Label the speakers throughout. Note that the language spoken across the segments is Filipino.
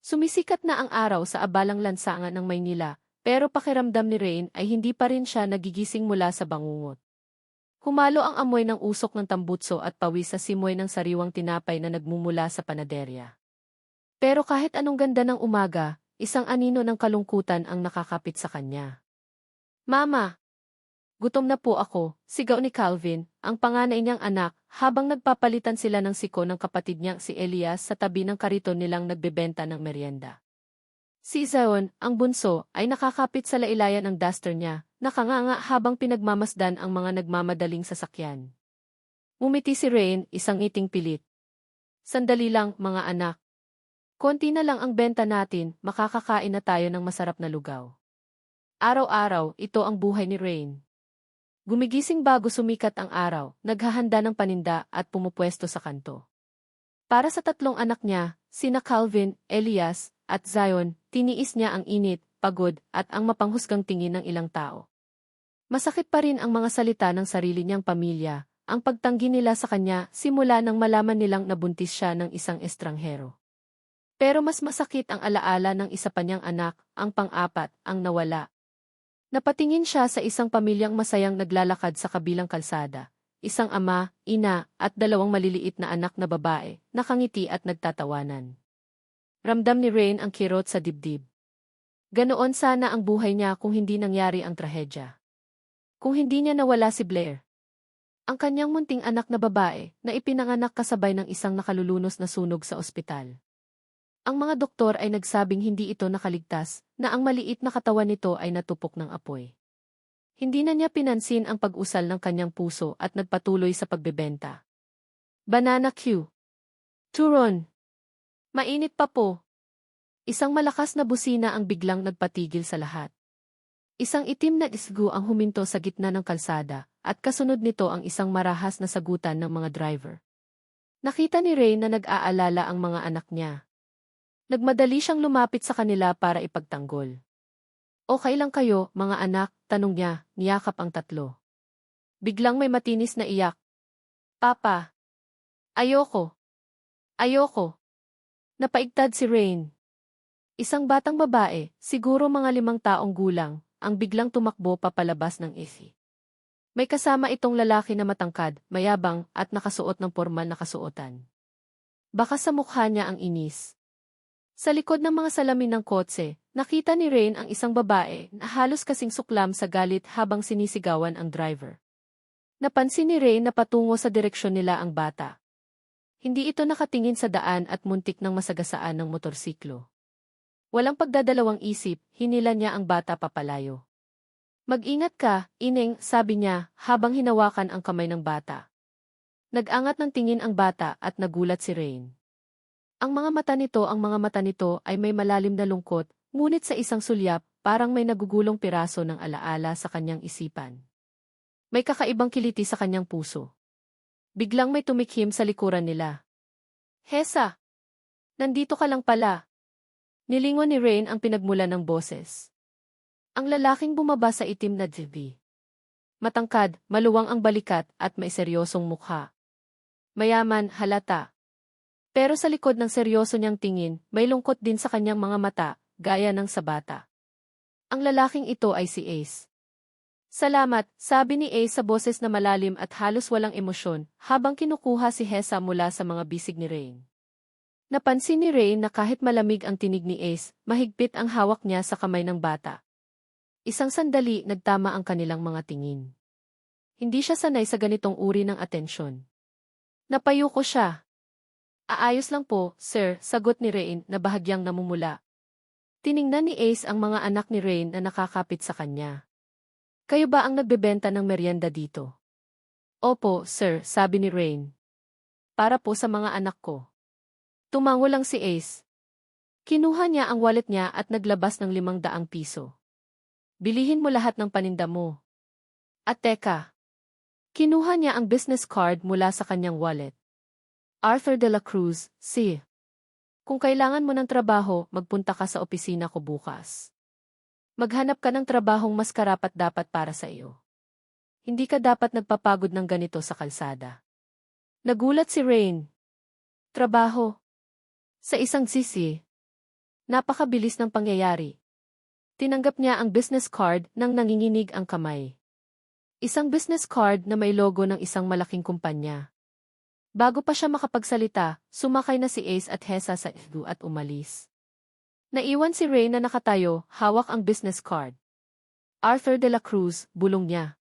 Speaker 1: Sumisikat na ang araw sa abalang lansangan ng Maynila, pero pakiramdam ni Rain ay hindi pa rin siya nagigising mula sa bangungot. Humalo ang amoy ng usok ng tambutso at pawis sa simoy ng sariwang tinapay na nagmumula sa panaderya. Pero kahit anong ganda ng umaga, isang anino ng kalungkutan ang nakakapit sa kanya. "Mama! Gutom na po ako," sigaw ni Calvin, ang panganay niyang anak, habang nagpapalitan sila ng siko ng kapatid niyang si Elias sa tabi ng kariton nilang nagbebenta ng merienda. Si Zion, ang bunso, ay nakakapit sa lailayan ng duster niya, nakanganga habang pinagmamasdan ang mga nagmamadaling sasakyan. Ngumiti si Rain, isang ngiting pilit. "Sandali lang, mga anak. Konti na lang ang benta natin, makakakain na tayo ng masarap na lugaw." Araw-araw, ito ang buhay ni Rain. Gumigising bago sumikat ang araw, naghahanda ng paninda at pumupwesto sa kanto. Para sa tatlong anak niya, sina Calvin, Elias, at Zion, tiniis niya ang init, pagod, at ang mapanghusgang tingin ng ilang tao. Masakit pa rin ang mga salita ng sarili niyang pamilya, ang pagtanggi nila sa kanya simula nang malaman nilang nabuntis siya ng isang estranghero. Pero mas masakit ang alaala ng isa pa niyang anak, ang pang-apat, ang nawala. Napatingin siya sa isang pamilyang masayang naglalakad sa kabilang kalsada. Isang ama, ina, at dalawang maliliit na anak na babae, nakangiti at nagtatawanan. Ramdam ni Rain ang kirot sa dibdib. Ganoon sana ang buhay niya kung hindi nangyari ang trahedya. Kung hindi niya nawala si Blair. Ang kanyang munting anak na babae na ipinanganak kasabay ng isang nakalulunos na sunog sa ospital. Ang mga doktor ay nagsabing hindi ito nakaligtas, na ang maliit na katawan nito ay natupok ng apoy. Hindi na niya pinansin ang pag-usal ng kanyang puso at nagpatuloy sa pagbebenta. Banana Q. Turon. Mainit pa po. Isang malakas na busina ang biglang nagpatigil sa lahat. Isang itim na isgu ang huminto sa gitna ng kalsada, at kasunod nito ang isang marahas na sagutan ng mga driver. Nakita ni Ray na nag-aalala ang mga anak niya. Nagmadali siyang lumapit sa kanila para ipagtanggol. "Okay lang kayo, mga anak?" tanong niya, niyakap ang tatlo. Biglang may matinis na iyak. "Papa! Ayoko! Ayoko!" Napaigtad si Rain. Isang batang babae, siguro mga 5 taong gulang, ang biglang tumakbo papalabas ng isi. May kasama itong lalaki na matangkad, mayabang, at nakasuot ng pormal na kasuotan. Baka sa mukha niya ang inis. Sa likod ng mga salamin ng kotse, nakita ni Rain ang isang babae na halos kasing suklam sa galit habang sinisigawan ang driver. Napansin ni Rain na patungo sa direksyon nila ang bata. Hindi ito nakatingin sa daan at muntik ng masagasaan ng motorsiklo. Walang pagdadalawang isip, hinila niya ang bata papalayo. "Mag-ingat ka, Ineng," sabi niya habang hinawakan ang kamay ng bata. Nag-angat ng tingin ang bata at nagulat si Rain. Ang mga mata nito ay may malalim na lungkot, ngunit sa isang sulyap, parang may nagugulong piraso ng alaala sa kanyang isipan. May kakaibang kiliti sa kanyang puso. Biglang may tumikhim sa likuran nila. "Hesa! Nandito ka lang pala." Nilingon ni Rain ang pinagmulan ng boses. Ang lalaking bumaba sa itim na jeep. Matangkad, maluwang ang balikat at may seryosong mukha. Mayaman, halata. Pero sa likod ng seryoso niyang tingin, may lungkot din sa kanyang mga mata, gaya ng sa bata. Ang lalaking ito ay si Ace. "Salamat," sabi ni Ace sa boses na malalim at halos walang emosyon, habang kinukuha si Hesa mula sa mga bisig ni Rain. Napansin ni Rain na kahit malamig ang tinig ni Ace, mahigpit ang hawak niya sa kamay ng bata. Isang sandali nagtama ang kanilang mga tingin. Hindi siya sanay sa ganitong uri ng atensyon. Napayuko siya. "Aayos lang po, sir," sagot ni Rain na bahagyang namumula. Tiningnan ni Ace ang mga anak ni Rain na nakakapit sa kanya. "Kayo ba ang nagbebenta ng merienda dito?" "Opo, sir," sabi ni Rain. "Para po sa mga anak ko." Tumango lang si Ace. Kinuha niya ang wallet niya at naglabas ng 500 piso. "Bilihin mo lahat ng paninda mo." At teka. Kinuha niya ang business card mula sa kanyang wallet. "Arthur de la Cruz, C. Kung kailangan mo ng trabaho, magpunta ka sa opisina ko bukas. Maghanap ka ng trabahong mas karapat-dapat para sa iyo. Hindi ka dapat nagpapagod ng ganito sa kalsada." Nagulat si Rain. Trabaho? Sa isang sisi? Napakabilis ng pangyayari. Tinanggap niya ang business card nang nanginginig ang kamay. Isang business card na may logo ng isang malaking kumpanya. Bago pa siya makapagsalita, sumakay na si Ace at Hesa sa SU at umalis. Naiwan si Ray na nakatayo, hawak ang business card. Arthur de la Cruz, bulong niya.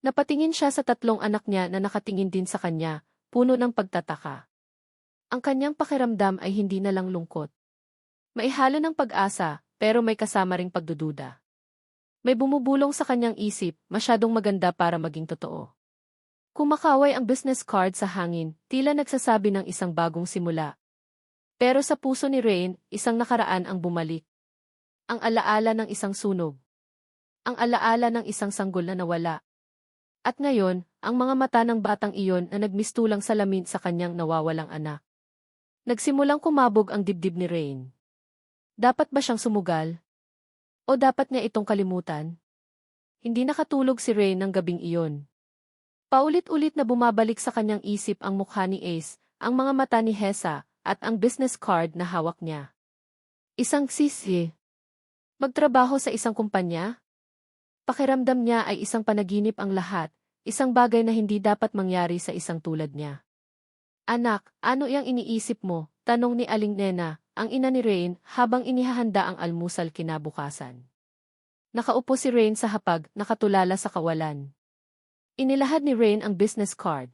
Speaker 1: Napatingin siya sa tatlong anak niya na nakatingin din sa kanya, puno ng pagtataka. Ang kanyang pakiramdam ay hindi na lang lungkot. May halo ng pag-asa, pero may kasama ring pagdududa. May bumubulong sa kanyang isip, masyadong maganda para maging totoo. Kumakaway ang business card sa hangin, tila nagsasabi ng isang bagong simula. Pero sa puso ni Rain, isang nakaraan ang bumalik. Ang alaala ng isang sunog. Ang alaala ng isang sanggol na nawala. At ngayon, ang mga mata ng batang iyon na nagmistulang salamin sa kanyang nawawalang anak. Nagsimulang kumabog ang dibdib ni Rain. Dapat ba siyang sumugal? O dapat niya itong kalimutan? Hindi nakatulog si Rain ng gabing iyon. Paulit-ulit na bumabalik sa kanyang isip ang mukha ni Ace, ang mga mata ni Hesa, at ang business card na hawak niya. Isang sisi. Magtrabaho sa isang kumpanya? Pakiramdam niya ay isang panaginip ang lahat, isang bagay na hindi dapat mangyari sa isang tulad niya. Anak, ano iyang iniisip mo? Tanong ni Aling Nena, ang ina ni Rain, habang inihahanda ang almusal kinabukasan. Nakaupo si Rain sa hapag, nakatulala sa kawalan. Inilahad ni Rain ang business card.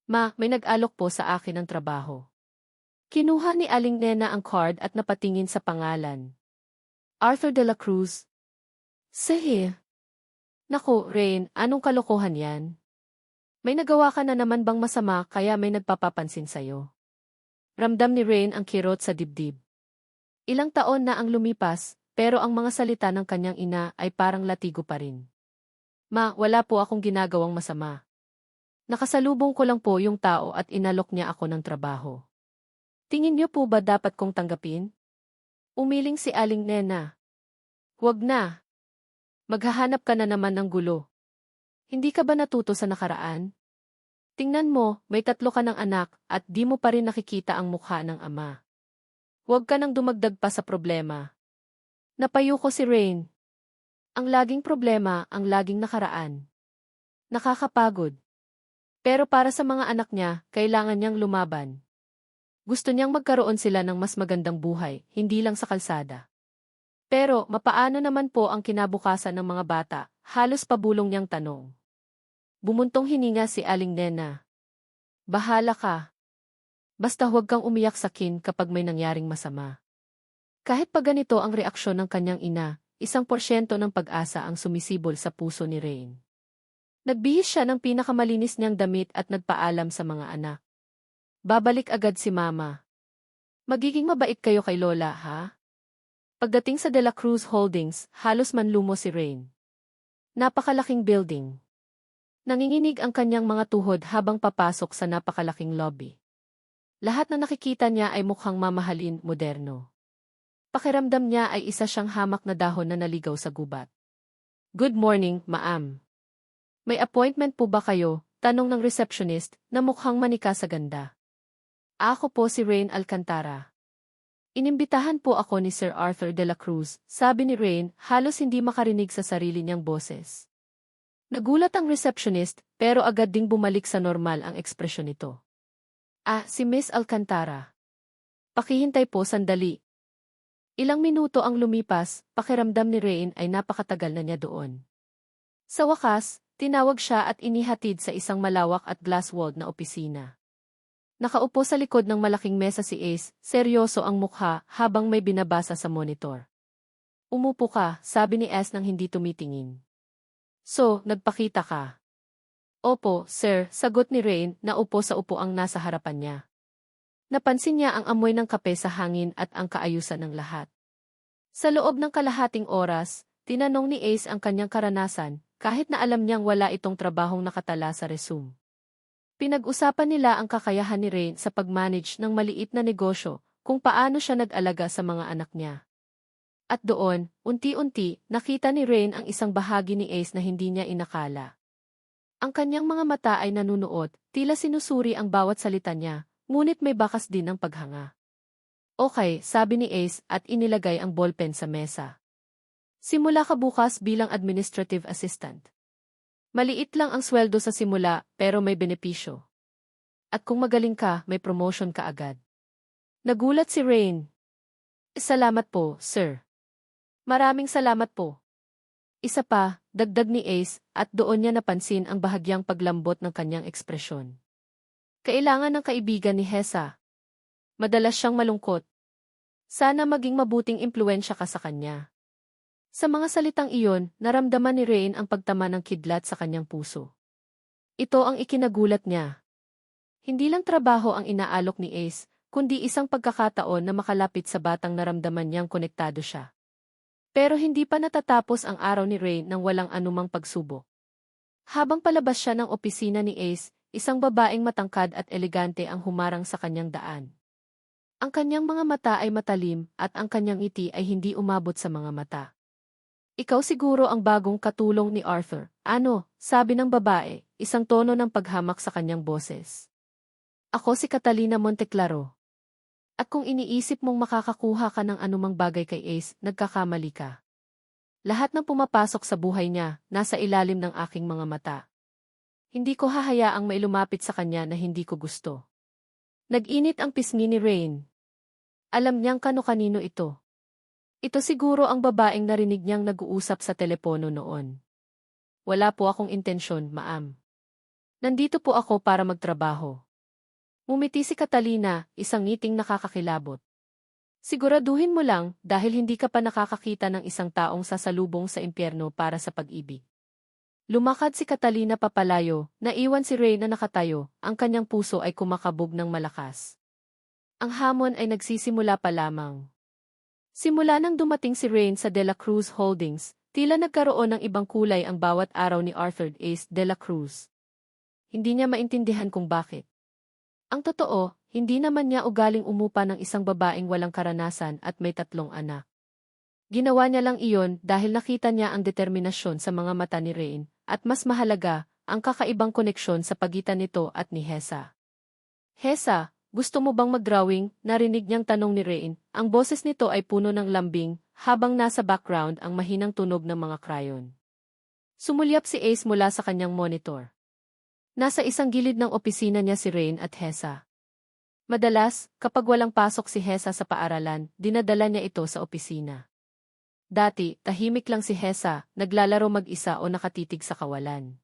Speaker 1: Ma, may nag-alok po sa akin ng trabaho. Kinuha ni Aling Nena ang card at napatingin sa pangalan. Arthur de la Cruz. Sige. Naku, Rain, anong kalokohan yan? May nagawa ka na naman bang masama kaya may nagpapapansin sa'yo? Ramdam ni Rain ang kirot sa dibdib. Ilang taon na ang lumipas, pero ang mga salita ng kanyang ina ay parang latigo pa rin. Ma, wala po akong ginagawang masama. Nakasalubong ko lang po yung tao at inalok niya ako ng trabaho. Tingin niyo po ba dapat kong tanggapin? Umiling si Aling Nena. Huwag na. Maghahanap ka na naman ng gulo. Hindi ka ba natuto sa nakaraan? Tingnan mo, may 3 ka ng anak at di mo pa rin nakikita ang mukha ng ama. Huwag ka nang dumagdag pa sa problema. Napayo ko si Rain. Ang laging problema, ang laging nakaraan. Nakakapagod. Pero para sa mga anak niya, kailangan niyang lumaban. Gusto niyang magkaroon sila ng mas magandang buhay, hindi lang sa kalsada. Pero, mapaano naman po ang kinabukasan ng mga bata? Halos pabulong niyang tanong. Bumuntong hininga si Aling Nena. Bahala ka. Basta huwag kang umiyak sa kin kapag may nangyaring masama. Kahit pa ganito ang reaksyon ng kanyang ina, 1% ng pag-asa ang sumisibol sa puso ni Rain. Nagbihis siya ng pinakamalinis niyang damit at nagpaalam sa mga anak. Babalik agad si Mama. Magiging mabait kayo kay Lola, ha? Pagdating sa De La Cruz Holdings, halos manlumo si Rain. Napakalaking building. Nanginginig ang kanyang mga tuhod habang papasok sa napakalaking lobby. Lahat na nakikita niya ay mukhang mamahalin, moderno. Pakiramdam niya ay isa siyang hamak na dahon na naligaw sa gubat. Good morning, ma'am. May appointment po ba kayo? Tanong ng receptionist na mukhang manika sa ganda. Ako po si Rain Alcantara. Inimbitahan po ako ni Sir Arthur de la Cruz, sabi ni Rain, halos hindi makarinig sa sarili niyang boses. Nagulat ang receptionist, pero agad ding bumalik sa normal ang ekspresyon nito. Ah, si Miss Alcantara. Pakihintay po sandali. Ilang minuto ang lumipas, pakiramdam ni Rain ay napakatagal na niya doon. Sa wakas, tinawag siya at inihatid sa isang malawak at glass-walled na opisina. Nakaupo sa likod ng malaking mesa si Ace, seryoso ang mukha habang may binabasa sa monitor. Umupo ka, sabi ni Ace nang hindi tumitingin. So, nagpakita ka? Opo, sir, sagot ni Rain na upo sa upuang nasa harapan niya. Napansin niya ang amoy ng kape sa hangin at ang kaayusan ng lahat. Sa loob ng kalahating oras, tinanong ni Ace ang kanyang karanasan, kahit na alam niyang wala itong trabahong nakatala sa resume. Pinag-usapan nila ang kakayahan ni Rain sa pag-manage ng maliit na negosyo, kung paano siya nag-alaga sa mga anak niya. At doon, unti-unti, nakita ni Rain ang isang bahagi ni Ace na hindi niya inakala. Ang kanyang mga mata ay nanunuot, tila sinusuri ang bawat salita niya, ngunit may bakas din ng paghanga. Okay, sabi ni Ace at inilagay ang ballpen sa mesa. Simula ka bukas bilang administrative assistant. Maliit lang ang sweldo sa simula pero may benepisyo. At kung magaling ka, may promotion ka agad. Nagulat si Rain. Salamat po, sir. Maraming salamat po. Isa pa, dagdag ni Ace at doon niya napansin ang bahagyang paglambot ng kanyang ekspresyon. Kailangan ng kaibigan ni Hesa. Madalas siyang malungkot. Sana maging mabuting impluensya ka sa kanya. Sa mga salitang iyon, naramdaman ni Rain ang pagtama ng kidlat sa kanyang puso. Ito ang ikinagulat niya. Hindi lang trabaho ang inaalok ni Ace, kundi isang pagkakataon na makalapit sa batang naramdaman niyang konektado siya. Pero hindi pa natatapos ang araw ni Rain nang walang anumang pagsubok. Habang palabas siya ng opisina ni Ace, isang babaeng matangkad at elegante ang humarang sa kanyang daan. Ang kanyang mga mata ay matalim at ang kanyang ngiti ay hindi umabot sa mga mata. Ikaw siguro ang bagong katulong ni Arthur. Ano, sabi ng babae, isang tono ng paghamak sa kanyang boses. Ako si Catalina Monteclaro. At kung iniisip mong makakakuha ka ng anumang bagay kay Ace, nagkakamali ka. Lahat ng pumapasok sa buhay niya, nasa ilalim ng aking mga mata. Hindi ko hahayaang mailumapit sa kanya na hindi ko gusto. Nag-init ang pisngi ni Rain. Alam niyang kano-kanino ito. Ito siguro ang babaeng narinig niyang nag-uusap sa telepono noon. Wala po akong intensyon, ma'am. Nandito po ako para magtrabaho. Ngumiti si Catalina, isang ngiting nakakakilabot. Siguraduhin mo lang dahil hindi ka pa nakakakita ng isang taong sasalubong sa impyerno para sa pag-ibig. Lumakad si Catalina papalayo, naiwan si Ray na nakatayo, ang kanyang puso ay kumakabog ng malakas. Ang hamon ay nagsisimula pa lamang. Simula nang dumating si Rain sa De La Cruz Holdings, tila nagkaroon ng ibang kulay ang bawat araw ni Arthur Ace De La Cruz. Hindi niya maintindihan kung bakit. Ang totoo, hindi naman niya ugaling umupa ng isang babaeng walang karanasan at may 3 anak. Ginawa niya lang iyon dahil nakita niya ang determinasyon sa mga mata ni Rain, at mas mahalaga, ang kakaibang koneksyon sa pagitan nito at ni Hesa. Hesa, gusto mo bang mag-drawing? Narinig niyang tanong ni Rain. Ang boses nito ay puno ng lambing, habang nasa background ang mahinang tunog ng mga crayon. Sumulyap si Ace mula sa kanyang monitor. Nasa isang gilid ng opisina niya si Rain at Hesa. Madalas, kapag walang pasok si Hesa sa paaralan, dinadala niya ito sa opisina. Dati, tahimik lang si Hesa, naglalaro mag-isa o nakatitig sa kawalan.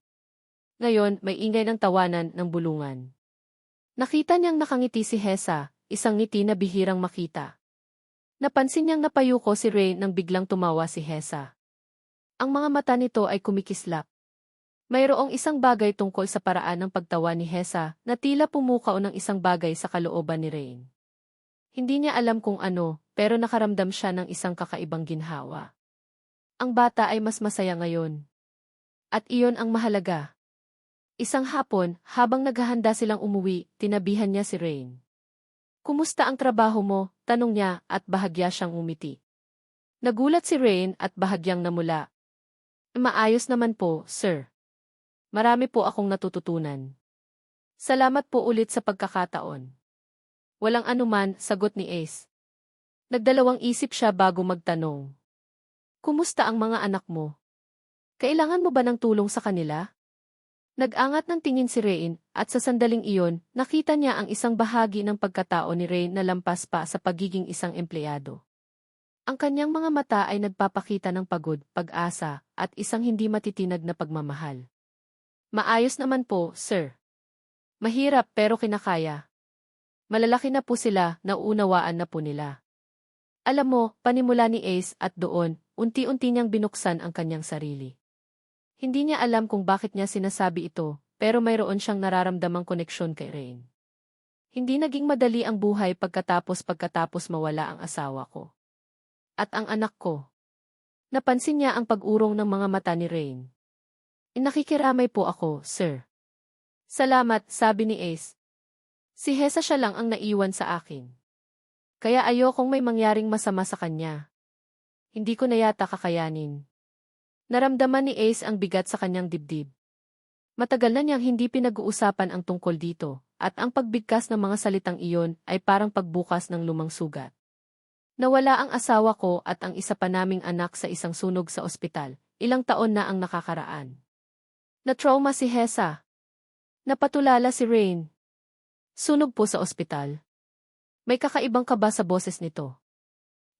Speaker 1: Ngayon, may ingay ng tawanan ng bulungan. Nakita niyang nakangiti si Hesa, isang ngiti na bihirang makita. Napansin niyang napayuko si Rain nang biglang tumawa si Hesa. Ang mga mata nito ay kumikislap. Mayroong isang bagay tungkol sa paraan ng pagtawa ni Hesa na tila pumukao ng isang bagay sa kalooban ni Rain. Hindi niya alam kung ano, pero nakaramdam siya ng isang kakaibang ginhawa. Ang bata ay mas masaya ngayon. At iyon ang mahalaga. Isang hapon, habang naghahanda silang umuwi, tinabihan niya si Rain. Kumusta ang trabaho mo? Tanong niya at bahagya siyang umiti. Nagulat si Rain at bahagyang namula. Maayos naman po, sir. Marami po akong natututunan. Salamat po ulit sa pagkakataon. Walang anuman, sagot ni Ace. Nagdalawang isip siya bago magtanong. Kumusta ang mga anak mo? Kailangan mo ba ng tulong sa kanila? Nag-angat ng tingin si Rain, at sa sandaling iyon, nakita niya ang isang bahagi ng pagkatao ni Rain na lampas pa sa pagiging isang empleyado. Ang kanyang mga mata ay nagpapakita ng pagod, pag-asa, at isang hindi matitinag na pagmamahal. Maayos naman po, sir. Mahirap pero kinakaya. Malalaki na po sila, nauunawaan na po nila. Alam mo, panimula ni Ace at doon, unti-unti niyang binuksan ang kanyang sarili. Hindi niya alam kung bakit niya sinasabi ito, pero mayroon siyang nararamdamang koneksyon kay Rain. Hindi naging madali ang buhay pagkatapos mawala ang asawa ko. At ang anak ko. Napansin niya ang pag-urong ng mga mata ni Rain. Nakikiramay po ako, sir. Salamat, sabi ni Ace. Si Hesa siya lang ang naiwan sa akin. Kaya ayokong may mangyaring masama sa kanya. Hindi ko na yata kakayanin. Naramdaman ni Ace ang bigat sa kanyang dibdib. Matagal na niyang hindi pinag-uusapan ang tungkol dito, at ang pagbigkas ng mga salitang iyon ay parang pagbukas ng lumang sugat. Nawala ang asawa ko at ang isa pa naming anak sa isang sunog sa ospital. Ilang taon na ang nakakaraan. Na-trauma si Hesa. Napatulala si Rain. Sunog po sa ospital. May kakaibang kaba sa boses nito.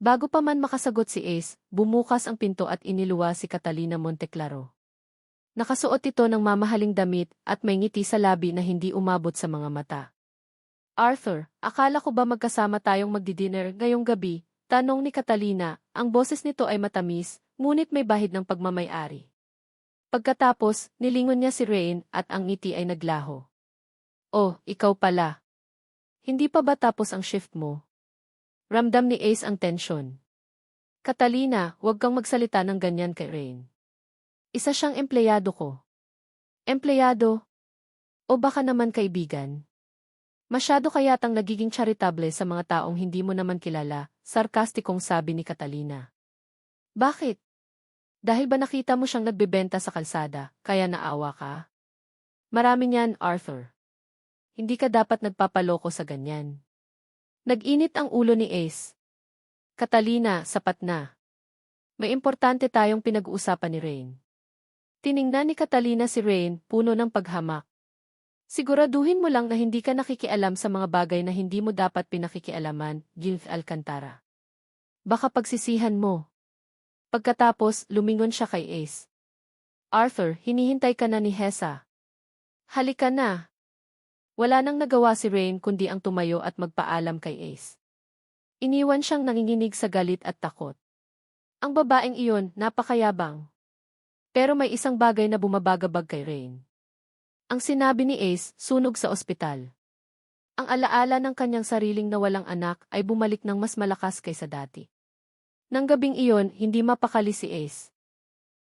Speaker 1: Bago pa man makasagot si Ace, bumukas ang pinto at iniluwa si Catalina Monteclaro. Nakasuot ito ng mamahaling damit at may ngiti sa labi na hindi umabot sa mga mata. Arthur, akala ko ba magkasama tayong magdi-dinner ngayong gabi? Tanong ni Catalina, ang boses nito ay matamis, ngunit may bahid ng pagmamay-ari. Pagkatapos, nilingon niya si Rain at ang ngiti ay naglaho. Oh, ikaw pala. Hindi pa ba tapos ang shift mo? Ramdam ni Ace ang tensyon. Catalina, huwag kang magsalita ng ganyan kay Rain. Isa siyang empleyado ko. Empleyado? O baka naman kaibigan? Masyado kayatang nagiging charitable sa mga taong hindi mo naman kilala, sarkastikong sabi ni Catalina. Bakit? Dahil ba nakita mo siyang nagbebenta sa kalsada, kaya naawa ka? Marami niyan, Arthur. Hindi ka dapat nagpapaloko sa ganyan. Nag-init ang ulo ni Ace. Catalina, sapat na. May importante tayong pinag-uusapan ni Rain. Tiningnan ni Catalina si Rain, puno ng paghamak. Siguraduhin mo lang na hindi ka nakikialam sa mga bagay na hindi mo dapat pinakikialaman, Gilf Alcantara. Baka pagsisihan mo. Pagkatapos, lumingon siya kay Ace. Arthur, hinihintay ka na ni Hesa. Halika na. Wala nang nagawa si Rain kundi ang tumayo at magpaalam kay Ace. Iniwan siyang nanginginig sa galit at takot. Ang babaeng iyon, napakayabang. Pero may isang bagay na bumabagabag kay Rain. Ang sinabi ni Ace, sunog sa ospital. Ang alaala ng kanyang sariling nawalang anak ay bumalik ng mas malakas kaysa dati. Nang gabing iyon, hindi mapakali si Ace.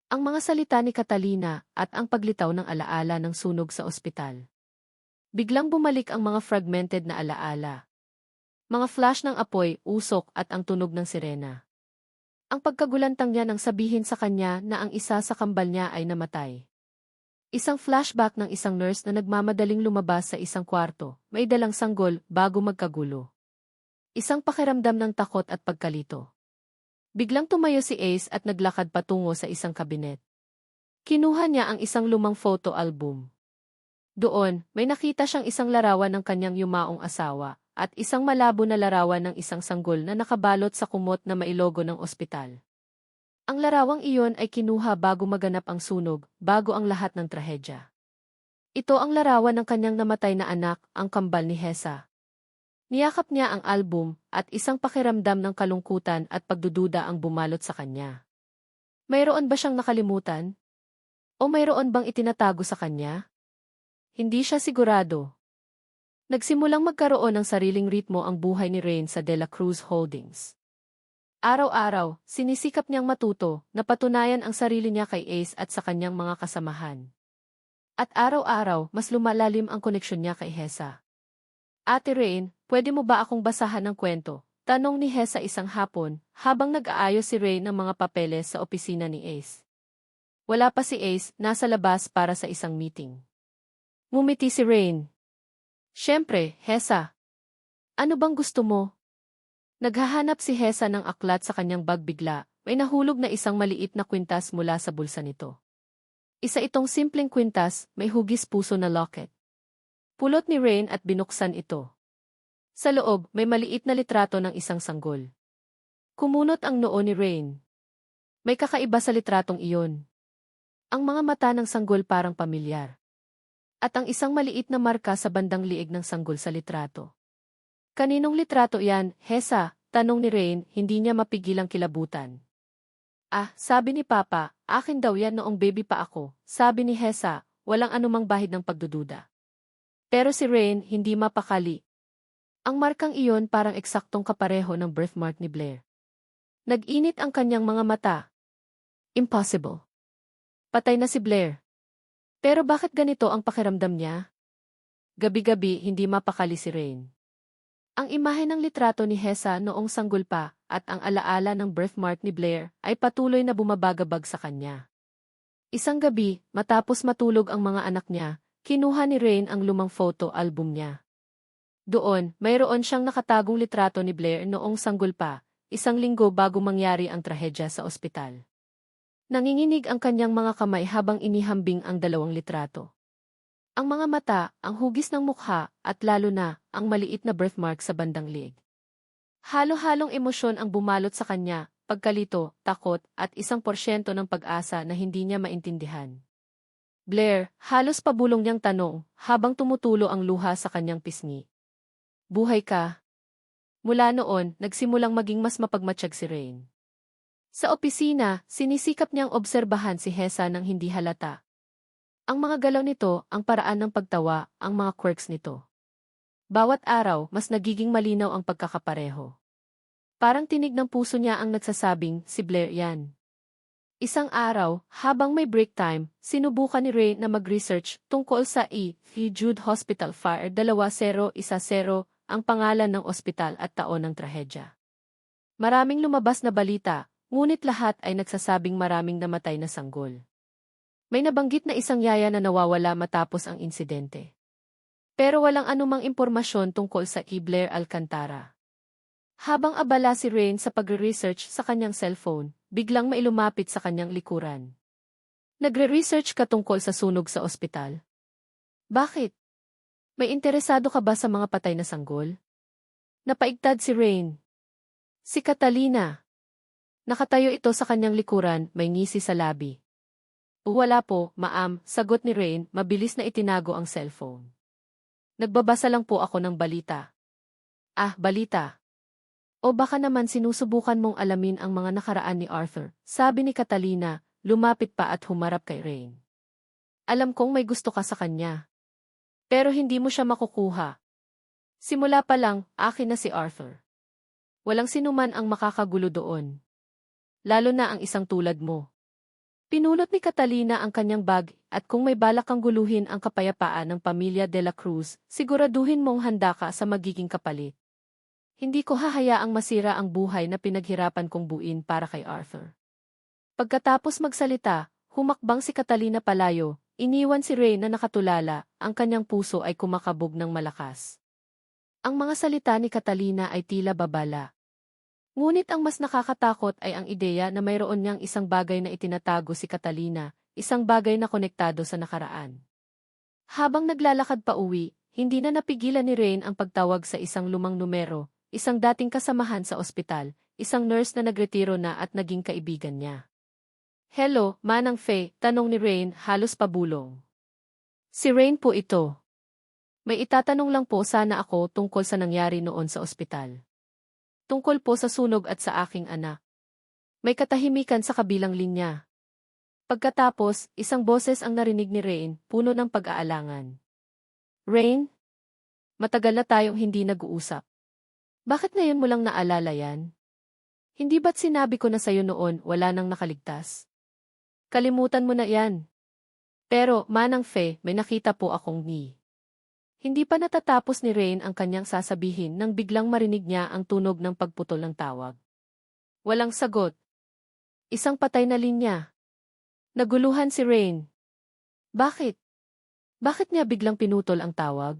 Speaker 1: Ang mga salita ni Catalina at ang paglitaw ng alaala ng sunog sa ospital. Biglang bumalik ang mga fragmented na alaala. Mga flash ng apoy, usok at ang tunog ng sirena. Ang pagkagulantang niya nang sabihin sa kanya na ang isa sa kambal niya ay namatay. Isang flashback ng isang nurse na nagmamadaling lumabas sa isang kwarto, may dalang sanggol bago magkagulo. Isang pakiramdam ng takot at pagkalito. Biglang tumayo si Ace at naglakad patungo sa isang kabinet. Kinuha niya ang isang lumang photo album. Doon, may nakita siyang isang larawan ng kanyang yumaong asawa, at isang malabo na larawan ng isang sanggol na nakabalot sa kumot na mailogo ng ospital. Ang larawang iyon ay kinuha bago maganap ang sunog, bago ang lahat ng trahedya. Ito ang larawan ng kanyang namatay na anak, ang kambal ni Hesa. Niyakap niya ang album, at isang pakiramdam ng kalungkutan at pagdududa ang bumalot sa kanya. Mayroon ba siyang nakalimutan? O mayroon bang itinatago sa kanya? Hindi siya sigurado. Nagsimulang magkaroon ng sariling ritmo ang buhay ni Rain sa De La Cruz Holdings. Araw-araw, sinisikap niyang matuto na patunayan ang sarili niya kay Ace at sa kanyang mga kasamahan. At araw-araw, mas lumalalim ang koneksyon niya kay Hesa. Ate Rain, pwede mo ba akong basahan ng kwento? Tanong ni Hesa isang hapon, habang nag-aayos si Rain ng mga papeles sa opisina ni Ace. Wala pa si Ace, nasa labas para sa isang meeting. Ngumiti si Rain. Siyempre, Hesa. Ano bang gusto mo? Naghahanap si Hesa ng aklat sa kanyang bag bigla, may nahulog na isang maliit na kwintas mula sa bulsa nito. Isa itong simpleng kwintas, may hugis puso na locket. Pulot ni Rain at binuksan ito. Sa loob, may maliit na litrato ng isang sanggol. Kumunot ang noo ni Rain. May kakaiba sa litratong iyon. Ang mga mata ng sanggol parang pamilyar. At ang isang maliit na marka sa bandang liig ng sanggol sa litrato. Kaninong litrato yan, Hesa? Tanong ni Rain, hindi niya mapigilang kilabutan. Ah, sabi ni Papa, akin daw yan noong baby pa ako, sabi ni Hesa, walang anumang bahid ng pagdududa. Pero si Rain, hindi mapakali. Ang markang iyon parang eksaktong kapareho ng birthmark ni Blair. Nag-init ang kanyang mga mata. Impossible. Patay na si Blair. Pero bakit ganito ang pakiramdam niya? Gabi-gabi hindi mapakali si Rain. Ang imahe ng litrato ni Hesa noong sanggol pa at ang alaala ng birthmark ni Blair ay patuloy na bumabagabag sa kanya. Isang gabi, matapos matulog ang mga anak niya, kinuha ni Rain ang lumang photo album niya. Doon, mayroon siyang nakatagong litrato ni Blair noong sanggol pa, isang linggo bago mangyari ang trahedya sa ospital. Nanginginig ang kanyang mga kamay habang inihambing ang 2 litrato. Ang mga mata, ang hugis ng mukha, at lalo na, ang maliit na birthmark sa bandang liig. Halo-halong emosyon ang bumalot sa kanya, pagkalito, takot, at 1% ng pag-asa na hindi niya maintindihan. Blair, halos pabulong niyang tanong, habang tumutulo ang luha sa kanyang pisngi. Buhay ka? Mula noon, nagsimulang maging mas mapagmatsyag si Rain. Sa opisina, sinisikap niyang obserbahan si Hesa nang hindi halata. Ang mga galaw nito, ang paraan ng pagtawa, ang mga quirks nito. Bawat araw, mas nagiging malinaw ang pagkakapareho. Parang tinig ng puso niya ang nagsasabing, si Blair yan. Isang araw, habang may break time, sinubukan ni Ray na mag-research tungkol sa Jude Hospital Fire 2010, ang pangalan ng ospital at taon ng trahedya. Maraming lumabas na balita, ngunit lahat ay nagsasabing maraming namatay na sanggol. May nabanggit na isang yaya na nawawala matapos ang insidente. Pero walang anumang impormasyon tungkol sa Blair Alcantara. Habang abala si Rain sa pagre-research sa kanyang cellphone, biglang may lumapit sa kanyang likuran. Nagre-research ka tungkol sa sunog sa ospital? Bakit? May interesado ka ba sa mga patay na sanggol? Napaigtad si Rain. Si Catalina. Nakatayo ito sa kanyang likuran, may ngisi sa labi. Wala po, ma'am, sagot ni Rain, mabilis na itinago ang cellphone. Nagbabasa lang po ako ng balita. Ah, balita. O baka naman sinusubukan mong alamin ang mga nakaraan ni Arthur, sabi ni Catalina, lumapit pa at humarap kay Rain. Alam kong may gusto ka sa kanya. Pero hindi mo siya makukuha. Simula pa lang, akin na si Arthur. Walang sinuman ang makakagulo doon. Lalo na ang isang tulad mo. Pinulot ni Catalina ang kanyang bag at kung may balak kang guluhin ang kapayapaan ng pamilya de la Cruz, siguraduhin mong handa ka sa magiging kapalit. Hindi ko hahayaang masira ang buhay na pinaghirapan kong buuin para kay Arthur. Pagkatapos magsalita, humakbang si Catalina palayo, iniwan si Ray na nakatulala, ang kanyang puso ay kumakabog ng malakas. Ang mga salita ni Catalina ay tila babala. Ngunit ang mas nakakatakot ay ang ideya na mayroon niyang isang bagay na itinatago si Catalina, isang bagay na konektado sa nakaraan. Habang naglalakad pa uwi, hindi na napigilan ni Rain ang pagtawag sa isang lumang numero, isang dating kasamahan sa ospital, isang nurse na nagretiro na at naging kaibigan niya. Hello, Manang Faye, tanong ni Rain, halos pabulong. Si Rain po ito. May itatanong lang po sana ako tungkol sa nangyari noon sa ospital. Tungkol po sa sunog at sa aking anak. May katahimikan sa kabilang linya. Pagkatapos, isang boses ang narinig ni Rain, puno ng pag-aalangan. Rain? Matagal na tayong hindi nag-uusap. Bakit ngayon mo lang naalala yan? Hindi ba't sinabi ko na sa'yo noon wala nang nakaligtas? Kalimutan mo na yan. Pero, Manang Faye, may nakita po akong ni. Hindi pa natatapos ni Rain ang kanyang sasabihin nang biglang marinig niya ang tunog ng pagputol ng tawag. Walang sagot. Isang patay na linya. Naguluhan si Rain. Bakit? Bakit niya biglang pinutol ang tawag?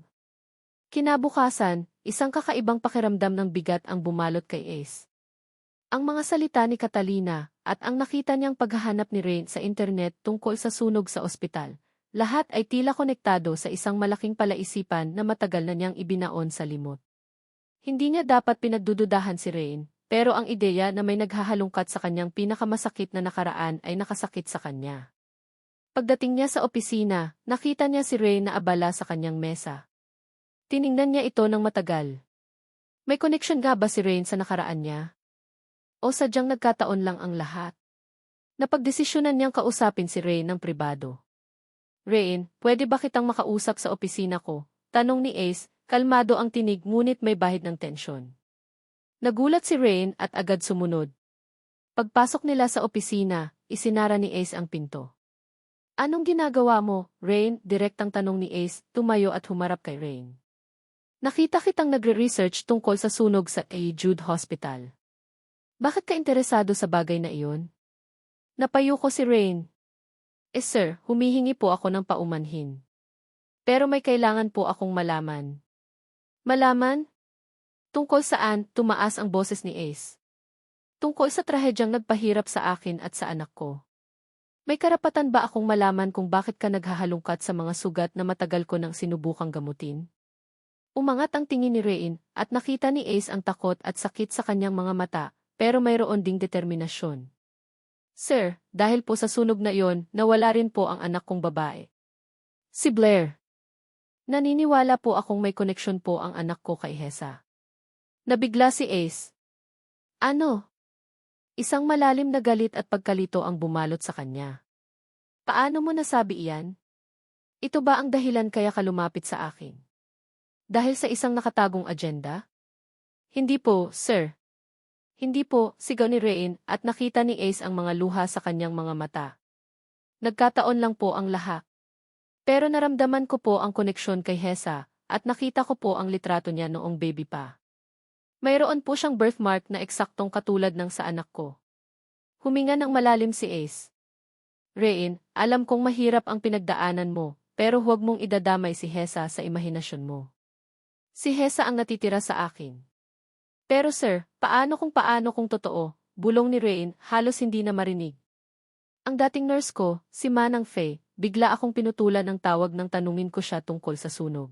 Speaker 1: Kinabukasan, isang kakaibang pakiramdam ng bigat ang bumalot kay Ace. Ang mga salita ni Catalina at ang nakita niyang paghahanap ni Rain sa internet tungkol sa sunog sa ospital. Lahat ay tila konektado sa isang malaking palaisipan na matagal na niyang ibinaon sa limot. Hindi niya dapat pinagdududahan si Rain, pero ang ideya na may naghahalungkat sa kanyang pinakamasakit na nakaraan ay nakasakit sa kanya. Pagdating niya sa opisina, nakita niya si Rain na abala sa kanyang mesa. Tiningnan niya ito ng matagal. May connection nga ba si Rain sa nakaraan niya? O sadyang nagkataon lang ang lahat? Napagdesisyonan niyang kausapin si Rain ng pribado. Rain, pwede ba kitang makausap sa opisina ko? Tanong ni Ace, kalmado ang tinig ngunit may bahid ng tensyon. Nagulat si Rain at agad sumunod. Pagpasok nila sa opisina, isinara ni Ace ang pinto. Anong ginagawa mo, Rain? Direktang tanong ni Ace, tumayo at humarap kay Rain. Nakita kitang nagre-research tungkol sa sunog sa Jude Hospital. Bakit ka interesado sa bagay na iyon? Napayo ko si Rain. Sir, humihingi po ako ng paumanhin. Pero may kailangan po akong malaman. Malaman? Tungkol saan? Tumaas ang boses ni Ace. Tungkol sa trahedyang nagpahirap sa akin at sa anak ko. May karapatan ba akong malaman kung bakit ka naghahalungkat sa mga sugat na matagal ko nang sinubukang gamutin? Umangat ang tingin ni Rain at nakita ni Ace ang takot at sakit sa kanyang mga mata, pero mayroon ding determinasyon. Sir, dahil po sa sunog na iyon, nawala rin po ang anak kong babae. Si Blair. Naniniwala po akong may koneksyon po ang anak ko kay Hesa. Nabigla si Ace. Ano? Isang malalim na galit at pagkalito ang bumalot sa kanya. Paano mo nasabi iyan? Ito ba ang dahilan kaya ka lumapit sa akin? Dahil sa isang nakatagong agenda? Hindi po, sir. Hindi po, sigaw ni Rain at nakita ni Ace ang mga luha sa kanyang mga mata. Nagkataon lang po ang lahat. Pero naramdaman ko po ang koneksyon kay Hesa at nakita ko po ang litrato niya noong baby pa. Mayroon po siyang birthmark na eksaktong katulad ng sa anak ko. Huminga ng malalim si Ace. Rain, alam kong mahirap ang pinagdaanan mo, pero huwag mong idadamay si Hesa sa imahinasyon mo. Si Hesa ang natitira sa akin. Pero sir, paano kung totoo? Bulong ni Rain, halos hindi na marinig. Ang dating nurse ko, si Manang Faye, bigla akong pinutulan ng tawag nang tanungin ko siya tungkol sa sunog.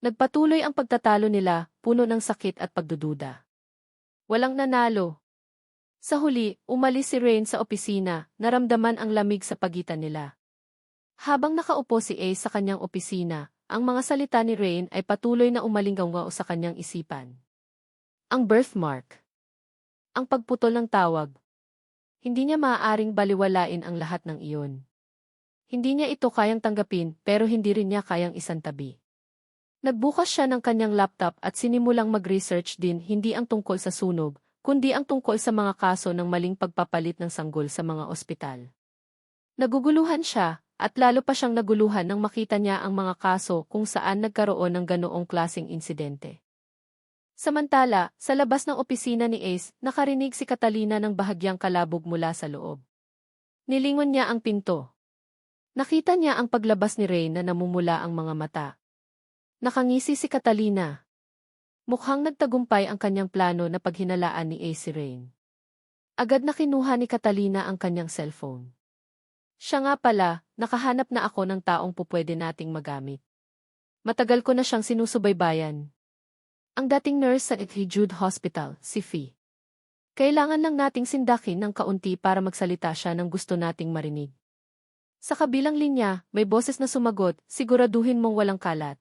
Speaker 1: Nagpatuloy ang pagtatalo nila, puno ng sakit at pagdududa. Walang nanalo. Sa huli, umalis si Rain sa opisina, naramdaman ang lamig sa pagitan nila. Habang nakaupo si Ace sa kanyang opisina, ang mga salita ni Rain ay patuloy na umalinggaw sa kanyang isipan. Ang birthmark. Ang pagputol ng tawag. Hindi niya maaaring baliwalain ang lahat ng iyon. Hindi niya ito kayang tanggapin pero hindi rin niya kayang isantabi. Nagbukas siya ng kanyang laptop at sinimulang mag-research din hindi ang tungkol sa sunog, kundi ang tungkol sa mga kaso ng maling pagpapalit ng sanggol sa mga ospital. Naguguluhan siya at lalo pa siyang naguluhan nang makita niya ang mga kaso kung saan nagkaroon ng ganoong klaseng insidente. Samantala, sa labas ng opisina ni Ace, nakarinig si Catalina ng bahagyang kalabog mula sa loob. Nilingon niya ang pinto. Nakita niya ang paglabas ni Rain na namumula ang mga mata. Nakangisi si Catalina. Mukhang nagtagumpay ang kanyang plano na paghinalaan ni Ace si Rain. Agad na kinuha ni Catalina ang kanyang cellphone. Siya nga pala, nakahanap na ako ng taong pupwede nating magamit. Matagal ko na siyang sinusubaybayan. Ang dating nurse sa Jude Hospital, si Fee. Kailangan lang nating sindakin ng kaunti para magsalita siya ng gusto nating marinig. Sa kabilang linya, may boses na sumagot, siguraduhin mong walang kalat.